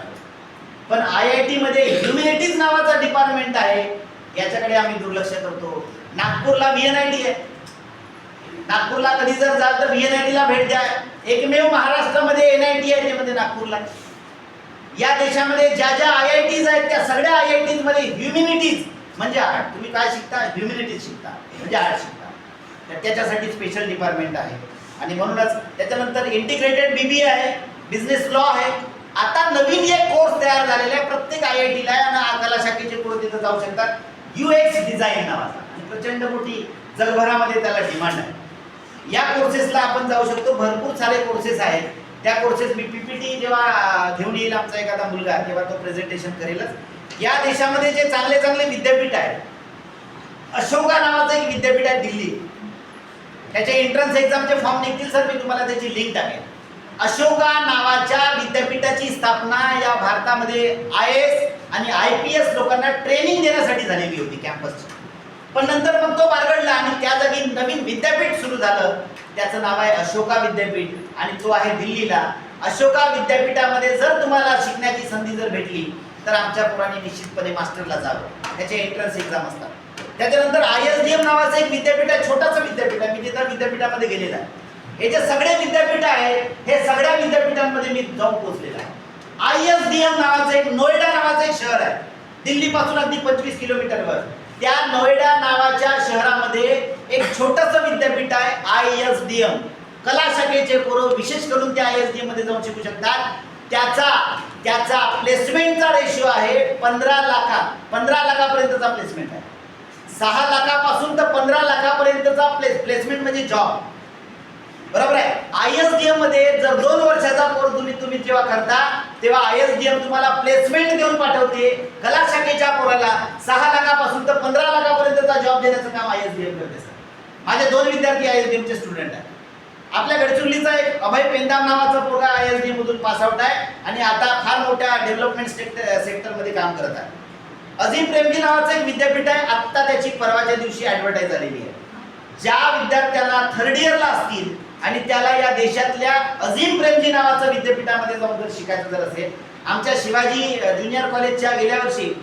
पण IIT मध्ये ह्युमॅनिटीज नावाचा डिपार्टमेंट आहे, याच्याकडे आम्ही दुर्लक्ष करतो. नागपूरला VNIT आहे. नागपूरला कधी जर जाल तर VNIT ला भेट द्या. एकमेव महाराष्ट्रामध्ये NIT आहे, त्यामध्ये नागपूरला. या देशामध्ये ज्या ज्या IITs आहेत त्या सगळ्या IITs मध्ये ह्युमॅनिटीज म्हणजे आर्ट, तुम्ही काय शिकता? ह्युमॅनिटीज शिकता म्हणजे आर्ट शिकता. त्याच्यासाठी स्पेशल डिपार्टमेंट आहे. आणि म्हणूनच त्याच्यानंतर इंटिग्रेटेड BBA आहे, बिझनेस लॉ आहे. आता नवीन एक कोर्स तयार झालेला आहे प्रत्येक IIT ला आणि कला शाखेचे पोरं तिथं जाऊ शकतात. UX डिझाईन नावाचा आणि प्रचंड मोठी जगभरामध्ये त्याला डिमांड आहे. या कोर्सेसला आपण जाऊ शकतो. भरपूर सारे कोर्सेस आहेत. त्या कोर्सेस मी PPT जेव्हा घेऊन येईल आमचा एखादा मुलगा तेव्हा तो प्रेझेंटेशन करेलच. या देशामध्ये जे चांगले चांगले विद्यापीठ आहेत, अशोका नावाचं एक विद्यापीठ आहे दिल्ली. त्याचे एंट्रन्स एक्झामचे फॉर्म निघतील सर, मी तुम्हाला त्याची लिंक टाकेन. अशोका नावाच्या विद्यापीठाची स्थापना या भारतामध्ये IAS आणि IPS लोकांना ट्रेनिंग देण्यासाठी झालेली होती कॅम्पसची. पण नंतर मग तो बारगडला आणि त्या जागी नवीन विद्यापीठ सुरू झालं. त्याचं नाव आहे अशोका विद्यापीठ आणि तो आहे दिल्लीला. अशोका विद्यापीठामध्ये जर तुम्हाला शिकण्याची संधी जर भेटली तर आमच्या पोरांनी निश्चितपणे मास्टरला जावं. त्याचे एंट्रन्स एक्झाम असतात. त्याच्यानंतर ISDM नावाचं एक विद्यापीठ आहे, छोटंसं विद्यापीठ आहे. मी तिथं विद्यापीठामध्ये गेलेला आहे. हे जे सगळे विद्यापीठ आहेत हे सगळ्या विद्यापीठांमध्ये मी जाऊन पोहोचलेला आहे. ISDM नावाचं एक नोएडा नावाचं एक शहर आहे, दिल्लीपासून अगदी 25 किलोमीटरवर. त्या नोएडा नावाच्या शहरामध्ये एक छोटंसं विद्यापीठ आहे ISDM. कला शाखेचे पोरं विशेष करून त्या ISDM मध्ये जाऊन शिकू शकतात. त्याचा प्लेसमेंटचा रेशो आहे 15 लाखापर्यंतचा प्लेसमेंट आहे. 6 लाखापासून तर 15 लाखापर्यंतचा प्लेसमेंट म्हणजे जॉब. बरोबर आहे. ISDM मध्ये जर 2 वर्षाचा कोर्स तुम्ही जेव्हा करता तेव्हा ISDM तुम्हाला प्लेसमेंट देऊन पाठवते. कला शाखेच्या पोराला 6 लाखापासून तर 15 लाखापर्यंतचा जॉब देण्याचं काम ISDM करते सर. माझे 2 विद्यार्थी ISDM चे स्टुडंट आहेत. आपल्या गडचिरोलीचा एक अभय पेंदाम नावाचा पोरगा ISDM मधून पास आउट आहे आणि आता फार मोठ्या डेव्हलपमेंट सेक्टरमध्ये काम करत आहे. अजीम प्रेमजी नावाचं एक विद्यापीठ आहे. आता त्याची परवाच्या दिवशी ॲडव्हर्टाईज झालेली आहे. ज्या विद्यार्थ्यांना 3rd इयरला असतील आणि त्याला या देशातल्या अजीम प्रेमजी नावाचं विद्यापीठामध्ये जाऊन जर शिकायचं जर असेल, आमच्या शिवाजी ज्युनियर कॉलेजच्या गेल्या वर्षी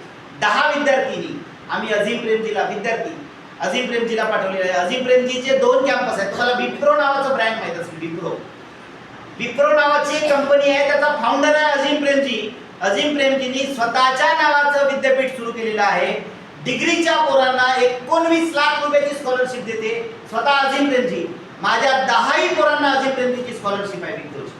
10 विद्यार्थ्यांनी आम्ही अजीम प्रेमजीला पाठवलेलं आहे. अजीम प्रेमजीचे 2 कॅम्पस आहेत. तुम्हाला विप्रो नावाचं ब्रँड माहित असेल. विप्रो नावाची कंपनी आहे, त्याचा फाउंडर आहे अजीम प्रेमजी. अजीम प्रेमजींनी स्वतःच्या नावाचं विद्यापीठ सुरू केलेलं आहे. डिग्रीच्या पोरांना 19 लाख रुपयाची स्कॉलरशिप देते स्वतः अजीम प्रेमजी. माझ्या 10ही पोरांना अजीम प्रेमजीची स्कॉलरशिप आहे विप्रोची.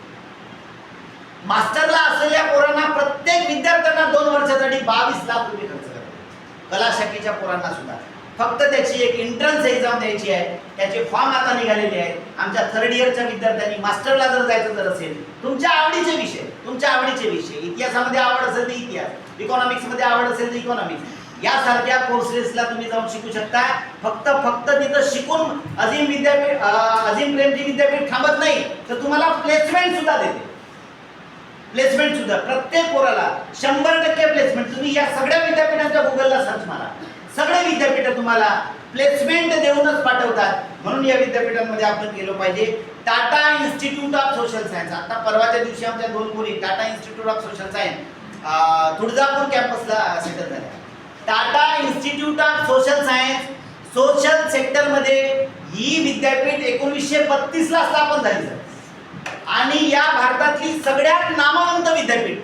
मास्टरला असलेल्या पोरांना प्रत्येक विद्यार्थ्यांना 2 वर्षासाठी 22 लाख रुपये खर्च करतात. कला शाखेच्या पोरांना सुद्धा फक्त त्याची एक एंट्रन्स एक्झाम द्यायची आहे. त्याचे फॉर्म आता निघालेले आहेत. आमच्या 3rd इयरच्या विद्यार्थ्यांनी मास्टरला जर जायचं जर असेल, तुमच्या आवडीचे विषय, इतिहासामध्ये आवड असेल तर इतिहास, इकॉनॉमिक्समध्ये आवड असेल तर इकॉनॉमिक्स, यासारख्या कोर्सेसला तुम्ही जाऊन शिकू शकता. फक्त तिथं शिकून अजीम प्रेमजी विद्यापीठ थांबत नाही, तर तुम्हाला प्लेसमेंट सुद्धा देते. प्रत्येक पोराला 100% प्लेसमेंट. तुम्ही या सगळ्या विद्यापीठांच्या गुगलला सर्च मारा, सगळे विद्यापीठ तुम्हाला प्लेसमेंट देऊनच पाठवतात. म्हणून या विद्यापीठांमध्ये आपण गेलो पाहिजे. Tata institute of social science, आता परवाच्या दिवशी आमच्या 2 मुली Tata institute of social science Tuljapur कॅम्पसला सेटल झाल्या. Tata institute of social science social सेक्टरमध्ये ही विद्यापीठ 1932 ला स्थापन झाली आणि या भारतातली सगळ्यात नामवंत विद्यापीठ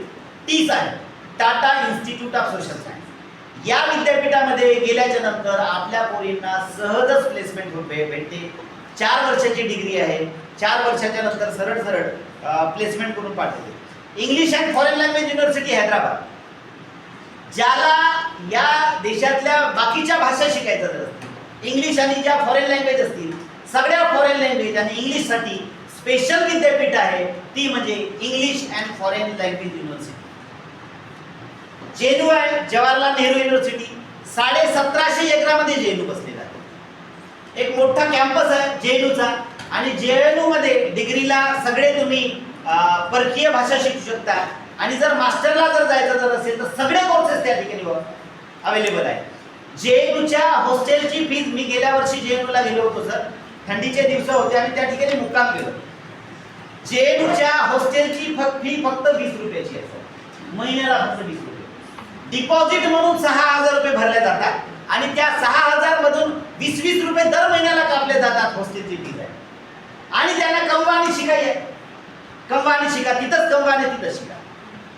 तीच आहे, Tata institute of social science. या विद्यापीठामध्ये गेल्याच्या नंतर आपल्या पोरींना सहजच प्लेसमेंट भेटते. 4 वर्षाची डिग्री आहे. 4 वर्षाच्या नंतर सरळ प्लेसमेंट करून पाठवते. English and foreign language university Hyderabad, ज्याला या देशातल्या बाकीच्या भाषा शिकायचं जर इंग्लिश आणि ज्या फॉरेन लँग्वेज असतील, सगळ्या फॉरेन लँग्वेज आणि इंग्लिशसाठी स्पेशल विद्यापीठ आहे, ती म्हणजे English and foreign language university. JNU आहे, जवाहरलाल नेहरू युनिव्हर्सिटी. 1750 एकरामध्ये JNU बसलेला आहे. एक मोठा कॅम्पस आहे JNUचा आणि JNU मध्ये डिग्रीला सगळे तुम्ही परकीय भाषा शिकू शकता आणि जर मास्टरला जर जायचं जर असेल तर सगळे कोर्सेस त्या ठिकाणी अवेलेबल आहे. JNUच्या हॉस्टेलची फीज, मी गेल्या वर्षी JNUला गेलो होतो सर, थंडीचे दिवस होते आणि त्या ठिकाणी मुक्काम केलं. JNUच्या हॉस्टेलची फी फक्त 20 रुपयाची आहे सर, महिन्याला फक्त 20 रुपये. डिपॉझिट म्हणून 6000 रुपये भरले जातात आणि त्या 6000 मधून 20 रुपये दर महिन्याला कापले जातात. हॉस्टेलची फीज आहे आणि त्यांना कमवा आणि शिका, तिथंच कमवा आणि तिथं शिका.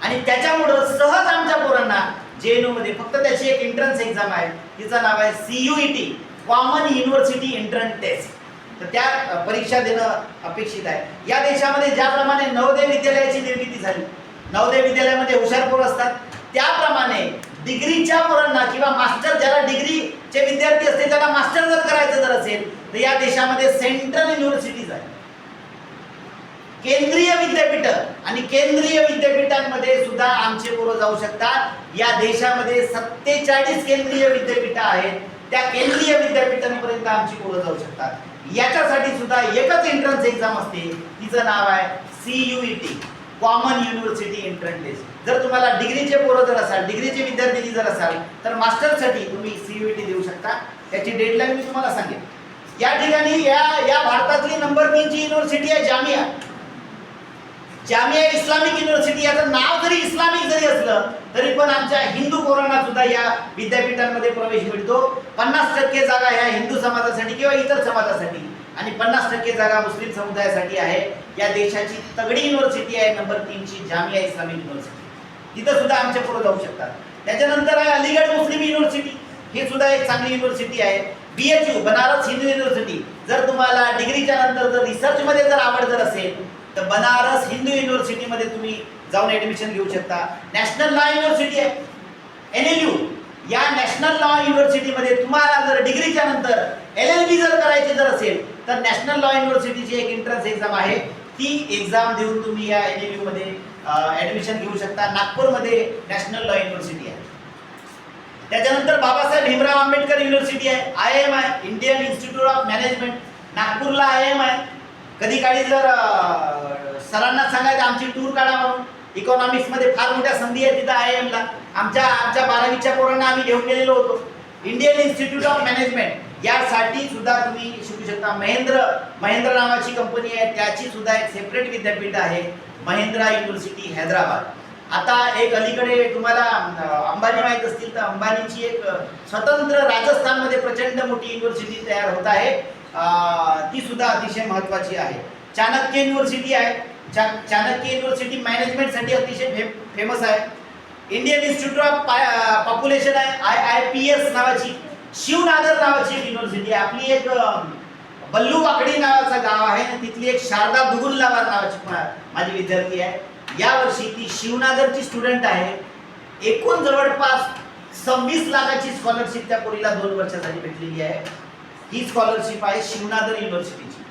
आणि त्याच्यामुळं सहज आमच्या पोरांना JNU मध्ये फक्त त्याची एक एंट्रन्स एक्झाम आहे, तिचं नाव आहे CUET, common university entrance test. तर त्या परीक्षा देणं अपेक्षित आहे. या देशामध्ये ज्याप्रमाणे नवोदय विद्यालयाची निर्मिती झाली, नवोदय विद्यालयामध्ये हुशार पोरं असतात, त्याप्रमाणे डिग्रीच्या पोरांना किंवा मास्टर, ज्याला डिग्रीचे विद्यार्थी असतील त्याला मास्टर जर करायचं जर असेल तर या देशामध्ये सेंट्रल युनिव्हर्सिटीज आहे, केंद्रीय विद्यापीठ, आणि केंद्रीय विद्यापीठांमध्ये सुद्धा आमचे पोरं जाऊ शकतात. या देशामध्ये 47 केंद्रीय विद्यापीठ आहेत, त्या केंद्रीय विद्यापीठांपर्यंत आमची पोरं जाऊ शकतात. याच्यासाठी सुद्धा एकच एंट्रन्स एक्झाम असते, तिचं नाव आहे CUET, common university entrance test. जर तुम्हाला डिग्रीचे पोरं जर असाल, डिग्रीचे विद्यार्थी जर असाल तर मास्टरसाठी तुम्ही CUET देऊ शकता. त्याची डेडलाईन मी तुम्हाला सांगेन. या ठिकाणी या भारतातली नंबर 3 ची युनिव्हर्सिटी आहे जामिया इस्लामिक युनिव्हर्सिटी. याचं नाव जरी इस्लामिक जरी असलं तरी पण आमच्या हिंदू पोरांना सुद्धा या विद्यापीठांमध्ये प्रवेश मिळतो. 50% जागा ह्या हिंदू समाजासाठी किंवा इतर समाजासाठी आणि 50% जागा मुस्लिम समुदायासाठी आहे. या देशाची तगडी युनिव्हर्सिटी आहे नंबर 3 ची जामिया इस्लामिक युनिव्हर्सिटी. तिथं सुद्धा आमचे पोरं जाऊ शकतात. त्याच्यानंतर आहे अलीगढ मुस्लिम युनिव्हर्सिटी, ही सुद्धा एक चांगली युनिव्हर्सिटी आहे. BHU, Banaras Hindu university. जर तुम्हाला डिग्रीच्या नंतर जर रिसर्चमध्ये जर आवड जर असेल तर बनारस हिंदू युनिव्हर्सिटीमध्ये तुम्ही जाऊन ॲडमिशन घेऊ शकता. नॅशनल लॉ युनिव्हर्सिटी आहे NLU, या नॅशनल लॉ युनिव्हर्सिटीमध्ये तुम्हाला जर डिग्रीच्या नंतर LLB जर करायची जर असेल तर नॅशनल लॉ युनिव्हर्सिटीची एक एंट्रन्स एक्झाम आहे, ती एक्झाम देऊन तुम्ही या NLU मध्ये ऍडमिशन घेऊ शकता. नागपूरमध्ये नॅशनल लॉ युनिव्हर्सिटी आहे. त्याच्यानंतर बाबासाहेब भीमराव आंबेडकर युनिव्हर्सिटी आहे, IIM आहे, इंडियन इन्स्टिट्यूट ऑफ मॅनेजमेंट. नागपूरला IIM आहे. कधी काळी जर सरांना सांगायचं आमची टूर काढा म्हणून, इकॉनॉमिक्स मध्ये फार मोठ्या संधी आहे तिथं IIM ला. आमच्या 12वीच्या पोरांना आम्ही घेऊन गेलेलो होतो. इंडियन इन्स्टिट्यूट ऑफ मॅनेजमेंट यासाठी सुद्धा तुम्ही शिकू शकता. महेंद्र नावाची कंपनी आहे, त्याची सुद्धा एक सेपरेट विद्यापीठ आहे, महिंद्रा युनिव्हर्सिटी हैदराबाद. आता एक अलीकडे तुम्हाला अंबानी माहीत असतील तर अंबानीची एक स्वतंत्र राजस्थानमध्ये प्रचंड मोठी युनिव्हर्सिटी तयार होत आहे, ती सुद्धा अतिशय महत्त्वाची आहे. चाणक्य युनिव्हर्सिटी आहे, चाणक्य युनिव्हर्सिटी मॅनेजमेंटसाठी अतिशय फेमस आहे. इंडियन इन्स्टिट्यूट ऑफ पॉप्युलेशन आहे, IIPS नावाची. शिवनागर नावाची एक युनिव्हर्सिटी आहे. आपली एक बल्लू वाकडी नावाचं गाव आहे, तिथली एक शारदा दुगुनलावार नावाची माझी विद्यार्थी आहे. यावर्षी ती शिवनागरची स्टुडंट आहे. एकूण जवळपास 26 लाखाची स्कॉलरशिप त्या पोरीला 2 वर्षासाठी भेटलेली आहे. ही स्कॉलरशिप आहे शिवनागर युनिव्हर्सिटीची.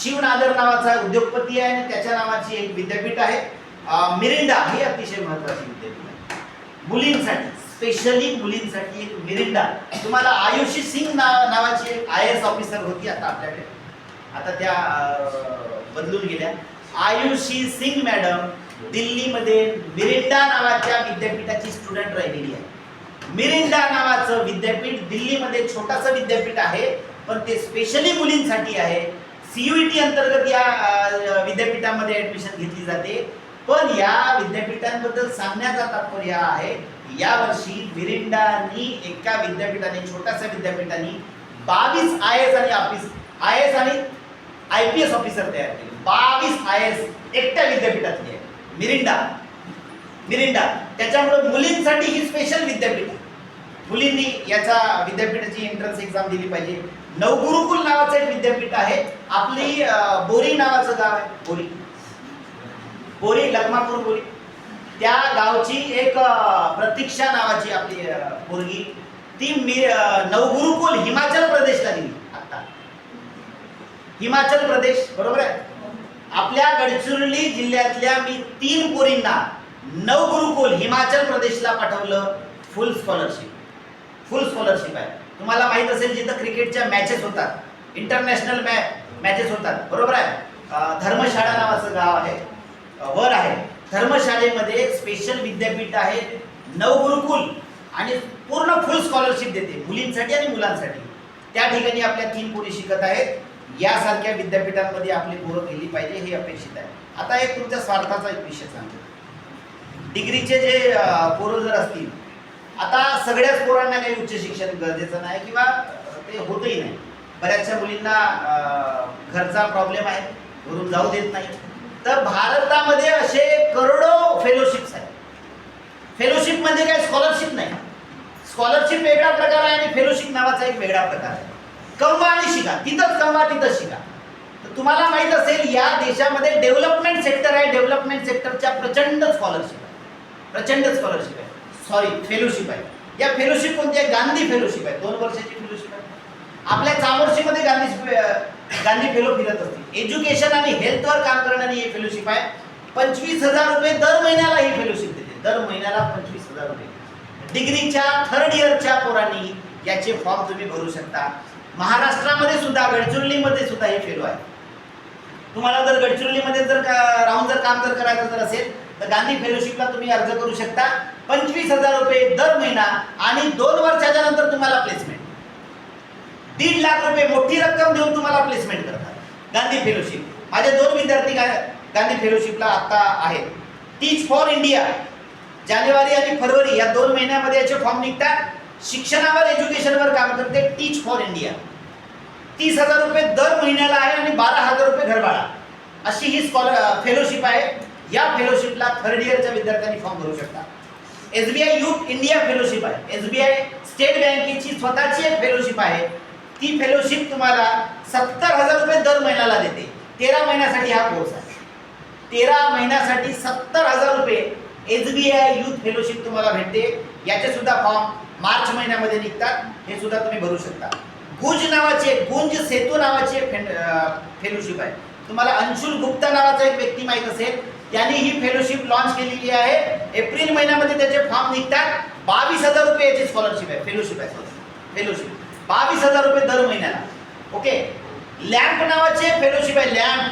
शिवनागर नावाचा उद्योगपती आहे आणि त्याच्या नावाची एक विद्यापीठ आहे. मिरिंडा ही अतिशय महत्त्वाची विद्यापीठ आहे मुलींसाठी, स्पेशली मुलींसाठी. एक मिरिंडा, तुम्हाला आयुषी सिंग नावाची एक IAS ऑफिसर होती आता आपल्याकडे, आता त्या बदलून गेल्या. आयुषी सिंग मॅडम दिल्लीमध्ये मिरिंडा नावाच्या विद्यापीठाची स्टुडंट राहिलेली आहे. मिरिंडा नावाचं विद्यापीठ दिल्लीमध्ये छोटासा विद्यापीठ आहे, पण ते स्पेशली मुलींसाठी आहे. CUET अंतर्गत या विद्यापीठामध्ये ऍडमिशन घेतली जाते. पण या विद्यापीठांबद्दल सांगण्याचा तात्पर्य आहे, यावर्षी मिरिंडानी एका विद्यापीठाने, छोट्याशा विद्यापीठाने 22 IAS आणि IPS ऑफिसर तयार केले. 22 IAS एकट्या विद्यापीठातली आहे मिरिंडा. त्याच्यामुळे मुलींसाठी ही स्पेशल विद्यापीठ आहे. मुलींनी याचा विद्यापीठाची एंट्रन्स एक्झाम दिली पाहिजे. नवगुरुकुल नावाचं एक विद्यापीठ आहे. आपली बोरी नावाचं गाव आहे, बोरी लखमापूर बोरी, त्या गावची एक प्रतीक्षा नावाची आपली पोरगी, ती नवगुरुकुल हिमाचल प्रदेशला दिली. आता हिमाचल प्रदेश बरोबर आहे. आपल्या गडचिरोली जिल्ह्यातल्या मी 3 पोरींना नवगुरुकुल हिमाचल प्रदेशला पाठवलं. फुल स्कॉलरशिप आहे. तुम्हाला माहित असेल जिथं क्रिकेटच्या मॅचेस होतात, इंटरनॅशनल मॅचेस होतात बरोबर आहे. धर्मशाळा नावाचं गाव आहे, वर आहे. धर्मशाळेमध्ये स्पेशल विद्यापीठ आहे नवगुरुकुल, आणि पूर्ण फुल स्कॉलरशिप देते मुलींसाठी आणि मुलांसाठी. त्या ठिकाणी आपल्या 3 पोरी शिकत आहेत. यासारख्या विद्यापीठांमध्ये आपली पोरं गेली पाहिजे हे अपेक्षित आहे. आता एक तुमच्या स्वार्थाचा एक विषय सांगतो. डिग्रीचे जे पोरं जर असतील, आता सगळ्याच पोरांना काही उच्च शिक्षण गरजेचं नाही किंवा ते होतही नाही. बऱ्याचशा मुलींना घरचा प्रॉब्लेम आहे, घरून जाऊ देत नाही. तर भारतामध्ये असे करोडो फेलोशिप्स आहेत. फेलोशिप म्हणजे काय, स्कॉलरशिप नाही. स्कॉलरशिप वेगळा प्रकार आहे आणि फेलोशिप नावाचा एक वेगळा प्रकार आहे. कमवा आणि शिका, तिथंच कमवा तिथंच शिका. तर तुम्हाला माहित असेल या देशामध्ये डेव्हलपमेंट सेक्टर आहे. डेव्हलपमेंट सेक्टरच्या प्रचंड स्कॉलरशिप आहे, फेलोशिप आहे. या फेलोशिप कोणती आहे, गांधी फेलोशिप आहे. 2 वर्षाची फेलोशिप आहे. आपल्या चामोर्शीमध्ये गांधी फेलो फिरत असतील. एज्युकेशन आणि हेल्थवर काम करणारी ही फेलोशिप आहे. 25,000 रुपये दर महिन्याला ही फेलोशिप देते. दर महिन्याला 25,000 रुपये. डिग्रीच्या 3rd इयरच्या पोरांनी याचे फॉर्म तुम्ही भरू शकता. महाराष्ट्रामध्ये सुद्धा, गडचिरोलीमध्ये सुद्धा हे फेलो आहे. तुम्हाला जर गडचिरोलीमध्ये जर राहून जर काम जर करायचं जर असेल तर गांधी फेलोशिपला तुम्ही अर्ज करू शकता. 25,000 रुपये दर महिना आणि 2 वर्षाच्या नंतर तुम्हाला प्लेसमेंट. 1.5 लाख रुपये मोठी रक्कम देऊन तुम्हाला प्लेसमेंट करतात गांधी फेलोशिप. माझे 2 विद्यार्थी गांधी फेलोशिपला आता आहेत. टीच फॉर इंडिया, जानेवारी आणि फरवरी या 2 महिन्यामध्ये याचे फॉर्म निघतात. शिक्षणावर, एज्युकेशनवर काम करते टीच फॉर इंडिया. 30,000 रुपये दर महिन्याला आहे आणि 12,000 रुपये घरभाडा, अशी ही फेलोशिप आहे. या फेलोशिपला 3rd इयरच्या विद्यार्थ्यांनी फॉर्म भरू शकता. SBI यूथ इंडिया फेलोशिप आहे. SBI स्टेट बँकेची स्वतःची एक फेलोशिप आहे. ती फेलोशिप तुम्हाला 70,000 रुपये दर महिन्याला देते. 13 महिन्यासाठी हा कोर्स आहे. 13 महिन्यासाठी 70,000 रुपये SBI युथ फेलोशिप तुम्हाला भेटते, याचे सुद्धा फॉर्म मार्च महिन्यामध्ये निघतात, हे सुद्धा तुम्ही भरू शकता. गुंज सेतू नावाची एक फेलोशिप आहे. तुम्हाला अंशुल गुप्ता नावाचा एक व्यक्ती माहित असेल, त्यांनी ही फेलोशिप लॉन्च केलेली आहे. एप्रिल महिन्यामध्ये त्याचे फॉर्म निघतात. 22,000 रुपये याची स्कॉलरशिप आहे, फेलोशिप आहे, फेलोशिप 22,000 रुपये दर महिन्याला. ओके. लॅम्प नावाची एक फेलोशिप आहे, लॅम्प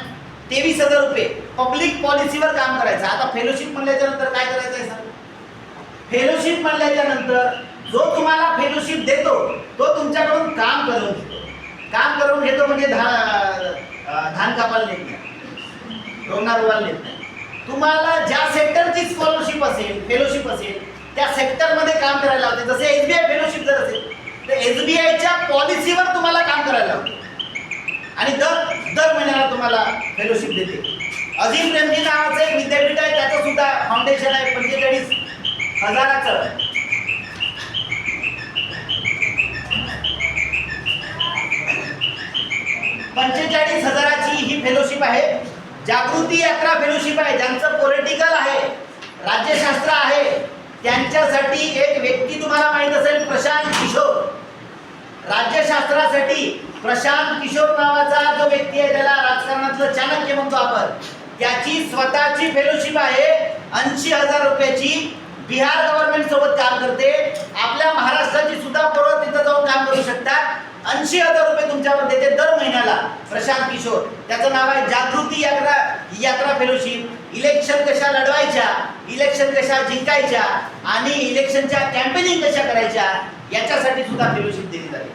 23,000 रुपये. पब्लिक पॉलिसीवर काम करायचं. आता फेलोशिप म्हणल्याच्या नंतर काय करायचं आहे सांग? फेलोशिप म्हणल्याच्या नंतर जो तुम्हाला फेलोशिप देतो तो तुमच्याकडून काम करून घेतो. काम करून घेतो म्हणजे धान कापायला नेत नाही, रोवणाला नेत नाही. तुम्हाला ज्या सेक्टरची स्कॉलरशिप असेल, फेलोशिप असेल, त्या सेक्टरमध्ये काम करायला लावते. जसे SBI फेलोशिप जर असेल तर SBIच्या पॉलिसीवर तुम्हाला काम करायला लावते आणि दर महिन्याला तुम्हाला फेलोशिप देते. अजीम प्रेमजी नावाचं एक विद्यापीठ आहे, त्याचं सुद्धा फाउंडेशन आहे 45,000चं. 45,000ची ही फेलोशिप आहे. जागृती यात्रा फेलोशिप आहे. ज्यांचं पॉलिटिकल आहे, राज्यशास्त्र आहे, त्यांच्यासाठी एक व्यक्ती तुम्हाला माहित असेल, प्रशांत किशोर. राज्यशास्त्रासाठी प्रशांत किशोर नावाचा जो व्यक्ती आहे, त्याला राजकारणातलं चाणक्य म्हणतो आपण, त्याची स्वतःची फेलोशिप आहे 80,000 रुपयाची. बिहार गव्हर्नमेंट सोबत काम करते. आपल्या महाराष्ट्राची सुद्धा पोरं तिथं जाऊन काम करू शकतात. 80,000 रुपये तुमच्यावर देते दर महिन्याला प्रशांत किशोर. त्याचं नाव आहे जागृती यात्रा फेलोशिप. इलेक्शन कशा लढवायच्या, इलेक्शन कशा जिंकायच्या आणि इलेक्शनच्या कॅम्पेनिंग कशा करायच्या, याच्यासाठी सुद्धा फेलोशिप दिली जाते.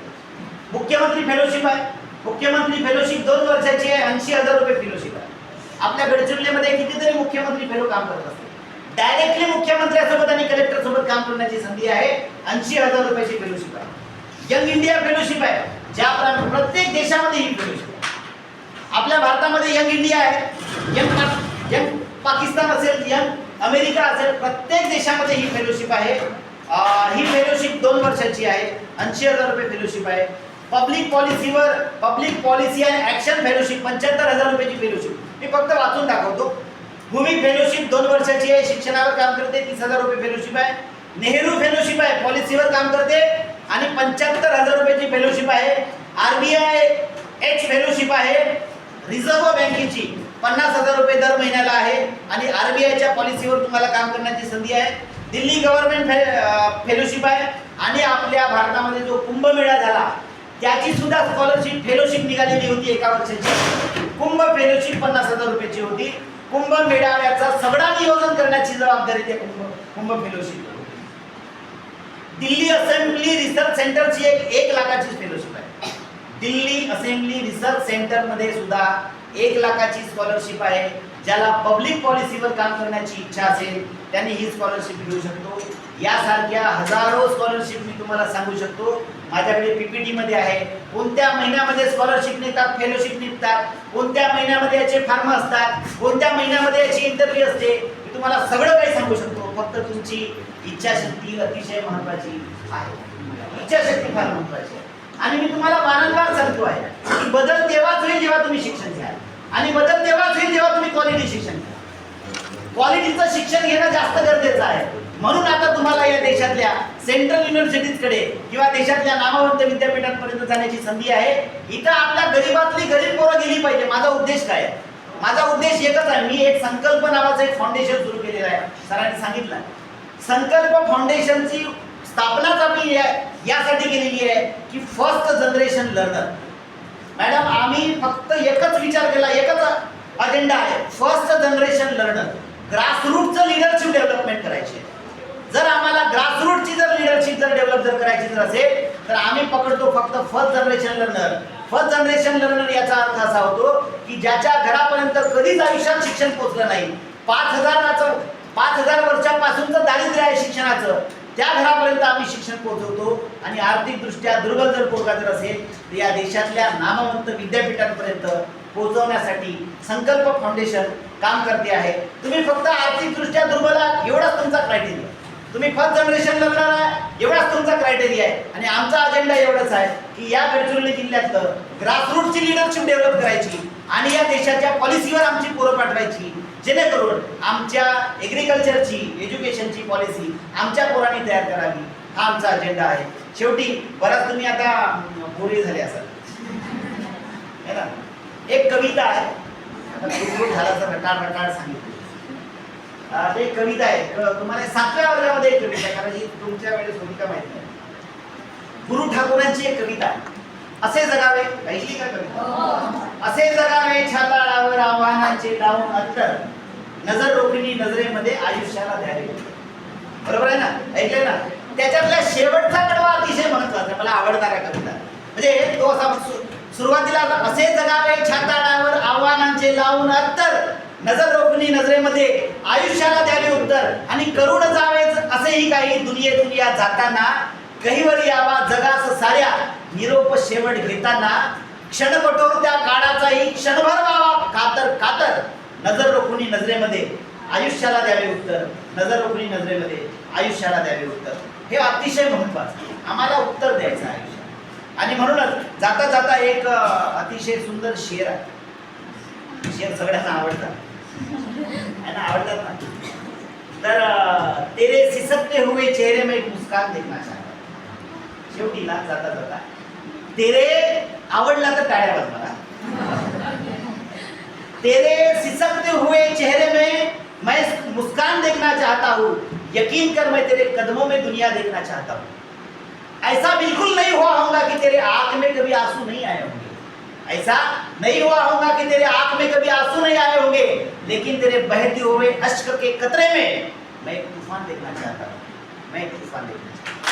मुख्यमंत्री फेलोशिप आहे. मुख्यमंत्री फेलोशिप 2 वर्षाची आहे. 80,000 रुपये फेलोशिप आहे. आपल्या गडचिरोलीमध्ये कितीतरी मुख्यमंत्री फेलो काम करत असतात. डायरेक्टली मुख्यमंत्र्यांसोबत आणि कलेक्टर सोबत काम करण्याची संधी आहे. 80,000 रुपयाची फेलोशिप आहे. यंग इंडिया फेलोशिप आहे. ज्या प्रत्येक देशामध्ये ही फेलोशिप आहे. आपल्या भारतामध्ये यंग इंडिया आहे, यंग पाकिस्तान असेल, यंग अमेरिका असेल, प्रत्येक देशामध्ये ही फेलोशिप आहे. ही फेलोशिप 2 वर्षाची आहे. 80,000 रुपये फेलोशिप आहे. Public policy and action fellowship 75,000 रुपयाची फेलोशिप. मी फक्त वाचून दाखवतो. भूमी फेलोशिप 2 वर्षाची आहे. शिक्षणावर काम करते. 30,000 रुपये फेलोशिप आहे. नेहरू फेलोशिप आहे, पॉलिसीवर काम करते आणि 75,000 रुपयाची फेलोशिप आहे. RBI एच फेलोशिप आहे. रिझर्व्ह बँकेची 50,000 रुपये दर महिन्याला आहे आणि RBIच्या पॉलिसीवर तुम्हाला काम करण्याची संधी आहे. दिल्ली गव्हर्नमेंट फेलोशिप आहे आणि आपल्या भारतामध्ये जो कुंभमेळा झाला त्याची सुद्धा स्कॉलरशिप फेलोशिप निघालेली होती 1 वर्षाची. कुंभ फेलोशिप 50,000 रुपयाची होती. कुंभ मेळाव्याचा सगळा नियोजन करण्याची जबाबदारी त्या Kumbh fellowship. Delhi assembly research सेंटरची 1 लाखाची फेलोशिप आहे. दिल्ली असेंब्ली रिसर्च सेंटर मध्ये सुद्धा 1 लाखाची स्कॉलरशिप आहे. ज्याला पब्लिक पॉलिसीवर काम करण्याची इच्छा असेल त्यांनी ही स्कॉलरशिप घेऊ शकतो. यासारख्या हजारो स्कॉलरशिप मी तुम्हाला सांगू शकतो. माझ्याकडे PPT मध्ये आहे. कोणत्या महिन्यामध्ये स्कॉलरशिप निघतात, फेलोशिप निघतात, कोणत्या महिन्यामध्ये याचे फॉर्म असतात, कोणत्या महिन्यामध्ये याची इंटरव्ह्यू असते, मी तुम्हाला सगळं काही सांगू शकतो. फक्त तुमची इच्छाशक्ती अतिशय महत्त्वाची आहे. इच्छाशक्ती फार महत्त्वाची आहे. आणि मी तुम्हाला वारंवार सांगतो आहे की बदल तेव्हाच होईल जेव्हा तुम्ही शिक्षण घ्याल आणि बदल तेव्हाच होईल जेव्हा तुम्ही क्वालिटी शिक्षण घ्याल. क्वालिटीचं शिक्षण घेणं जास्त गरजेचं आहे. म्हणून आता तुम्हाला या देशातल्या सेंट्रल युनिव्हर्सिटीजकडे किंवा देशातल्या नामवंत विद्यापीठांपर्यंत जाण्याची संधी आहे. इथं आपल्या गरीबातली गरीब पोरं गेली पाहिजे. माझा उद्देश काय आहे? माझा उद्देश एकच आहे. मी एक संकल्प नावाचं एक फाउंडेशन सुरू केलेलं आहे. सरांनी सांगितलं. संकल्प फाउंडेशनची स्थापनाच आम्ही यासाठी केलेली आहे की फर्स्ट जनरेशन लर्नर. मॅडम, आम्ही फक्त एकच विचार केला, एकच अजेंडा आहे, फर्स्ट जनरेशन लर्नर. ग्रासरूटचं लिडरशिप डेव्हलपमेंट करायची आहे. जर आम्हाला ग्रासरूटची जर लिडरशिप जर डेव्हलप जर करायची जर असेल तर आम्ही पकडतो फक्त first generation learner. First generation learner याचा अर्थ असा होतो की ज्याच्या घरापर्यंत कधीच आयुष्यात शिक्षण पोहोचलं नाही, 5,000 वर्षांपासूनचं दारिद्र्य आहे शिक्षणाचं, त्या घरापर्यंत आम्ही शिक्षण पोहोचवतो. आणि आर्थिकदृष्ट्या दुर्बल जर पोरगा जर असेल तर या देशातल्या नामवंत विद्यापीठांपर्यंत पोहोचवण्यासाठी संकल्प फाउंडेशन काम करते आहे. तुम्ही फक्त आर्थिकदृष्ट्या दुर्बल आहात एवढाच तुमचा क्रायटेरिया. तुम्ही फर्स्ट जनरेशन लर्नर आहे एवढाच तुमचा क्रायटेरिया आहे. आणि आमचा अजेंडा एवढाच आहे की या गडचिरोली जिल्ह्यातलं ग्रासरूटची लिडरशिप डेव्हलप करायची आणि या देशाच्या पॉलिसीवर आमची पोरं पाठवायची. जेणेकरून आमच्या एग्रिकल्चरची एज्युकेशनची पॉलिसी आमच्या पोरांनी तयार करावी, हा आमचा अजेंडा आहे. शेवटी बराच तुम्ही आता बोरी झाले असाल है ना. एक कविता आहे, आता सुरू झाला तर रटाळ सांगितली. ते एक कविता आहे, तुम्हाला 7व्या वर्गामध्ये एक कविता आहे, कारण ही तुमच्या वेळेस होती का माहिती नाही. गुरु ठाकूरांची एक कविता आहे. असे जगावे, ऐकली का कविता? असे जगावे छाताळावर आव्हानांचे लावून अंतर, नजर रोखणी नजरेमध्ये आयुष्याला द्यावे. बरोबर आहे ना, ऐकलंय ना. त्याच्यातला शेवटचा कडवा अतिशय महत्वाचा आहे, मला आवडणारा कविता. म्हणजे तो असा सुरुवातीला असे जगावे छाताळावर आव्हानांचे लावून अंतर, नजर रोखणी नजरेमध्ये आयुष्याला द्यावे उत्तर, आणि करून जावेच असेही काही दुनिया जाताना, कहीवर यावा जगास साऱ्या निरोप शेवट घेताना, क्षणकठोर त्या काळाचाही क्षणभर व्हावा कातर, नजर रोखणी नजरेमध्ये आयुष्याला द्यावे उत्तर, नजर रोखणी नजरेमध्ये आयुष्याला द्यावे उत्तर. हे अतिशय महत्वाचं, आम्हाला उत्तर द्यायचं आहे. आणि म्हणूनच जाता जाता एक अतिशय सुंदर शेर आहे. शेर सगळ्यांना आवडतात है ना, आवडतात ना. तर तेरे सिसकते हुए चेहरे में एक मुस्कान देखना चाहता. शेवटी ना जाता जाता तेरे आवडला तर टाळ्या वाजवा ना. तेरे सिसकते हुए चेहरे में मैं मुस्कान देखना चाहता हूँ, यकीन कर मैं तेरे कदमों में दुनिया देखना चाहता हूँ. ऐसा बिल्कुल नहीं हुआ होगा कि तेरे आंख में कभी आंसू नहीं आए होंगे, ऐसा नहीं हुआ होगा कि तेरे आंख में कभी आंसू नहीं आए होंगे, लेकिन तेरे बहते हुए अश्क के कतरे में मैं एक तूफान देखना चाहता हूँ, मैं एक तूफान देखना चाहता हूँ.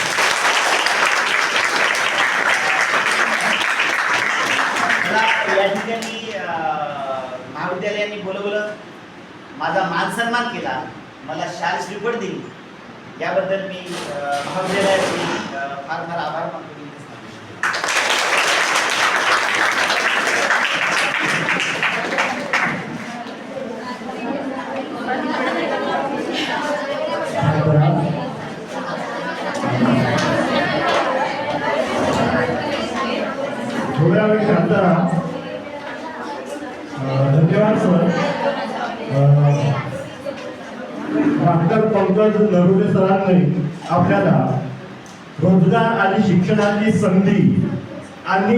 या ठिकाणी महाविद्यालयाने बोलवलं, माझा मान सन्मान केला, मला शाल श्रीफळ दिली, याबद्दल मी महाविद्यालयाचे फार फार आभार मानतो. थोड्या वेळ शांत राहा. धन्यवाद सर. डॉक्टर पंकज नरुले सरांनी आपल्याला रोजगार आणि शिक्षणाची संधी आणि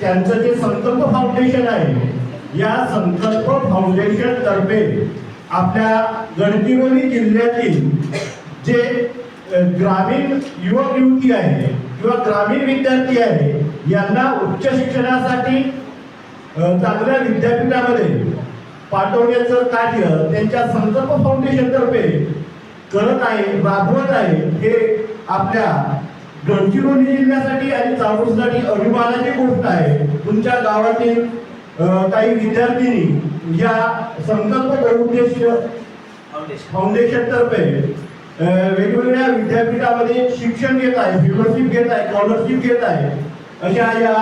त्यांचं जे संकल्प फाउंडेशन आहे, या संकल्प फाउंडेशन तर्फे आपल्या गडचिरोली जिल्ह्यातील जे ग्रामीण युवक युवती आहे किंवा ग्रामीण विद्यार्थी आहे, यांना उच्च शिक्षणासाठी चांगल्या विद्यापीठामध्ये पाठवण्याचं कार्य त्यांच्या संकल्प फाउंडेशन तर्फे करत आहे, राबवत आहे. हे आपल्या गडचिरोली जिल्ह्यासाठी आणि चाकूरसाठी अभिमानाची गोष्ट आहे. तुमच्या गावातील काही विद्यार्थिनी या संकल्प बहुउद्देशीय फाउंडेशन तर्फे वेगवेगळ्या विद्यापीठामध्ये शिक्षण घेत आहे, फेलोशिप घेत आहे, स्कॉलरशिप घेत आहे. अशा या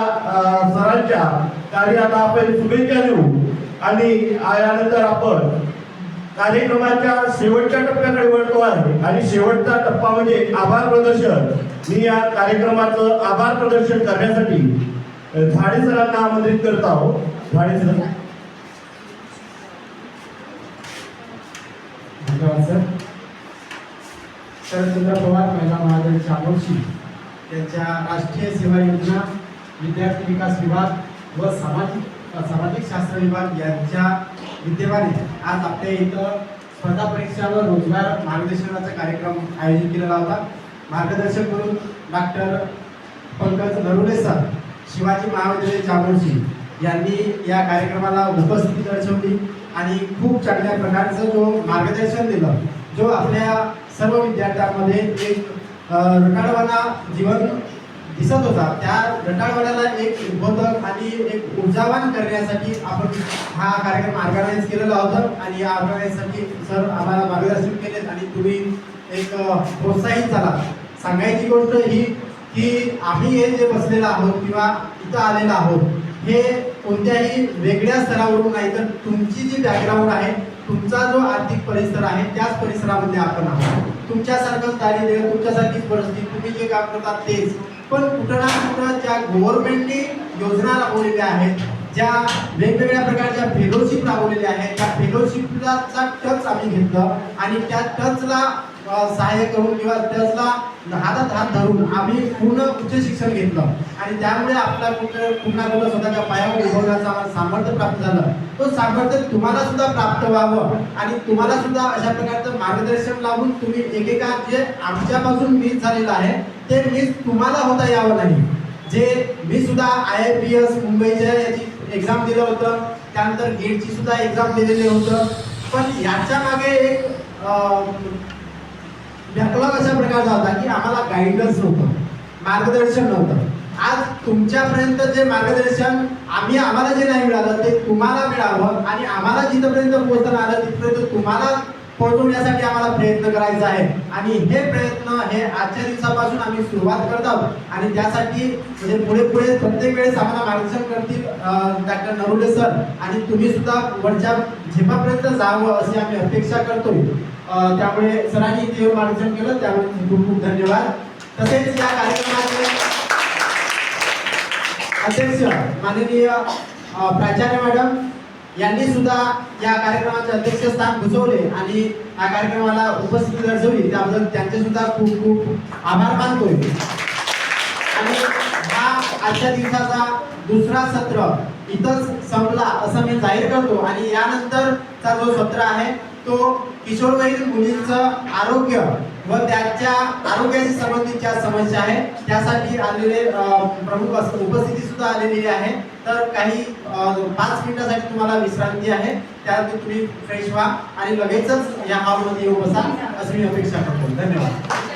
सरांच्या कार्याला आपण शुभेच्छा देऊ. आणि यानंतर आपण कार्यक्रमाच्या शेवटच्या टप्प्याकडे वळतो आहे, आणि शेवटचा टप्पा म्हणजे आभार प्रदर्शन. मी या कार्यक्रमाचं आभार प्रदर्शन करण्यासाठी झाडे सरांना आमंत्रित करत आहोत. झाडे सर. धन्यवाद सर. शरदचंद्र पवार महिला महाविद्यालय चामोर्शी यांच्या राष्ट्रीय सेवा योजना, विद्यार्थी विकास विभाग व सामाजिक शास्त्र विभाग यांच्या विद्यमाने आज आपल्या इथं स्पर्धा परीक्षा व रोजगार मार्गदर्शनाचा कार्यक्रम आयोजित केलेला होता. मार्गदर्शन करून डॉक्टर पंकज नरुले सर, शिवाजी महाविद्यालय चामोर्शी यांनी या कार्यक्रमाला उपस्थिती दर्शवली आणि खूप चांगल्या प्रकारचं जो मार्गदर्शन दिलं, जो आपल्या सर्व विद्यार्थ्यांमध्ये एक रटाळवाणा जीवन दिसत होता, त्या रटाळवाण्याला एक उद्बोधक आणि एक ऊर्जावान करण्यासाठी आपण हा कार्यक्रम ऑर्गनाईज केलेला होता. आणि या ऑर्गनाईजसाठी सर आम्हाला मार्गदर्शन केले आणि तुम्ही एक प्रोत्साहित झाला. सांगायची गोष्ट ही की आम्ही हे जे बसलेलो आहोत किंवा इथं आलेलो आहोत, हे कोणत्याही वेगळ्या स्तरावरून नाही, तर तुमची जी बॅकग्राऊंड आहे, तुमचा जो आर्थिक परिसर आहे, त्याच परिसरामध्ये आपण आहोत. तुमच्यासारखंच दारिद्र्य, तुमच्यासारखीच परिस्थिती, तुम्ही जे काम करतात तेच, पण कुठं ना कुठं ज्या गव्हर्नमेंटने योजना राबवलेल्या आहेत ज्या वेगवेगळ्या प्रकारच्या फेलोशिप राबवलेल्या आहेत त्या फेलोशिपचा टच आम्ही घेतलं आणि त्या टचला सहाय्य करून किंवा टचला हातात हात धरून आम्ही पूर्ण उच्च शिक्षण घेतलं आणि त्यामुळे आपला पुन्हा कुठं स्वतःच्या पायावर उभवण्याचं आम्हाला सामर्थ्य प्राप्त झालं. तो सामर्थ्य तुम्हाला सुद्धा प्राप्त व्हावं आणि तुम्हाला सुद्धा अशा प्रकारचं मार्गदर्शन लावून तुम्ही एकेका जे आमच्यापासून मिस झालेलं आहे ते मिस तुम्हाला होता यावं नाही. जे मी सुद्धा IIPS मुंबईच्या याची एक्झाम दिलं होतं, त्यानंतर गेटची सुद्धा एक्झाम दिलेली होतं, पण याच्या मागे एक बॅकलॉग अशा प्रकारचा होता की आम्हाला गाईडन्स नव्हतं, मार्गदर्शन नव्हतं. आज तुमच्यापर्यंत जे मार्गदर्शन आम्हाला जे नाही मिळालं ते तुम्हाला मिळावं आणि आम्हाला जिथपर्यंत पोहोचता आलं तिथपर्यंत तुम्हाला पोहोचवण्यासाठी आम्हाला प्रयत्न करायचा आहे आणि हे प्रयत्न हे आजच्या दिवसापासून आम्ही सुरुवात करत आहोत आणि त्यासाठी म्हणजे पुढे पुढे प्रत्येक वेळेस आम्हाला मार्गदर्शन करतील डॉक्टर नरुडे सर आणि तुम्ही सुद्धा वरच्या झेपापर्यंत जावं अशी आम्ही अपेक्षा करतोय. त्यामुळे सरांनी इथे मार्गदर्शन केलं त्यामुळे खूप खूप धन्यवाद. तसेच या कार्यक्रमाचे अध्यक्ष माननीय प्राचार्य मॅडम यांनी सुद्धा या कार्यक्रमाचे अध्यक्षस्थान भूषवले आणि या कार्यक्रमाला उपस्थिती दर्शवली त्याबद्दल त्यांचे सुद्धा खूप खूप आभार मानतोय. आणि हा आजच्या दिवसाचा दुसरा सत्र इथंच संपला असं मी जाहीर करतो आणि यानंतरचा जो सत्र आहे तो किशोरवयीन मुलींचं आरोग्य व त्याच्या आरोग्याशी संबंधित ज्या समस्या आहे त्यासाठी आलेले प्रमुख उपस्थिती सुद्धा आलेली आहे. तर काही 5 मिनिटासाठी तुम्हाला विश्रांती आहे, त्यानंतर तुम्ही फ्रेश व्हा आणि लगेचच या हॉलमध्ये येऊ बसा अशी मी अपेक्षा करतो. धन्यवाद.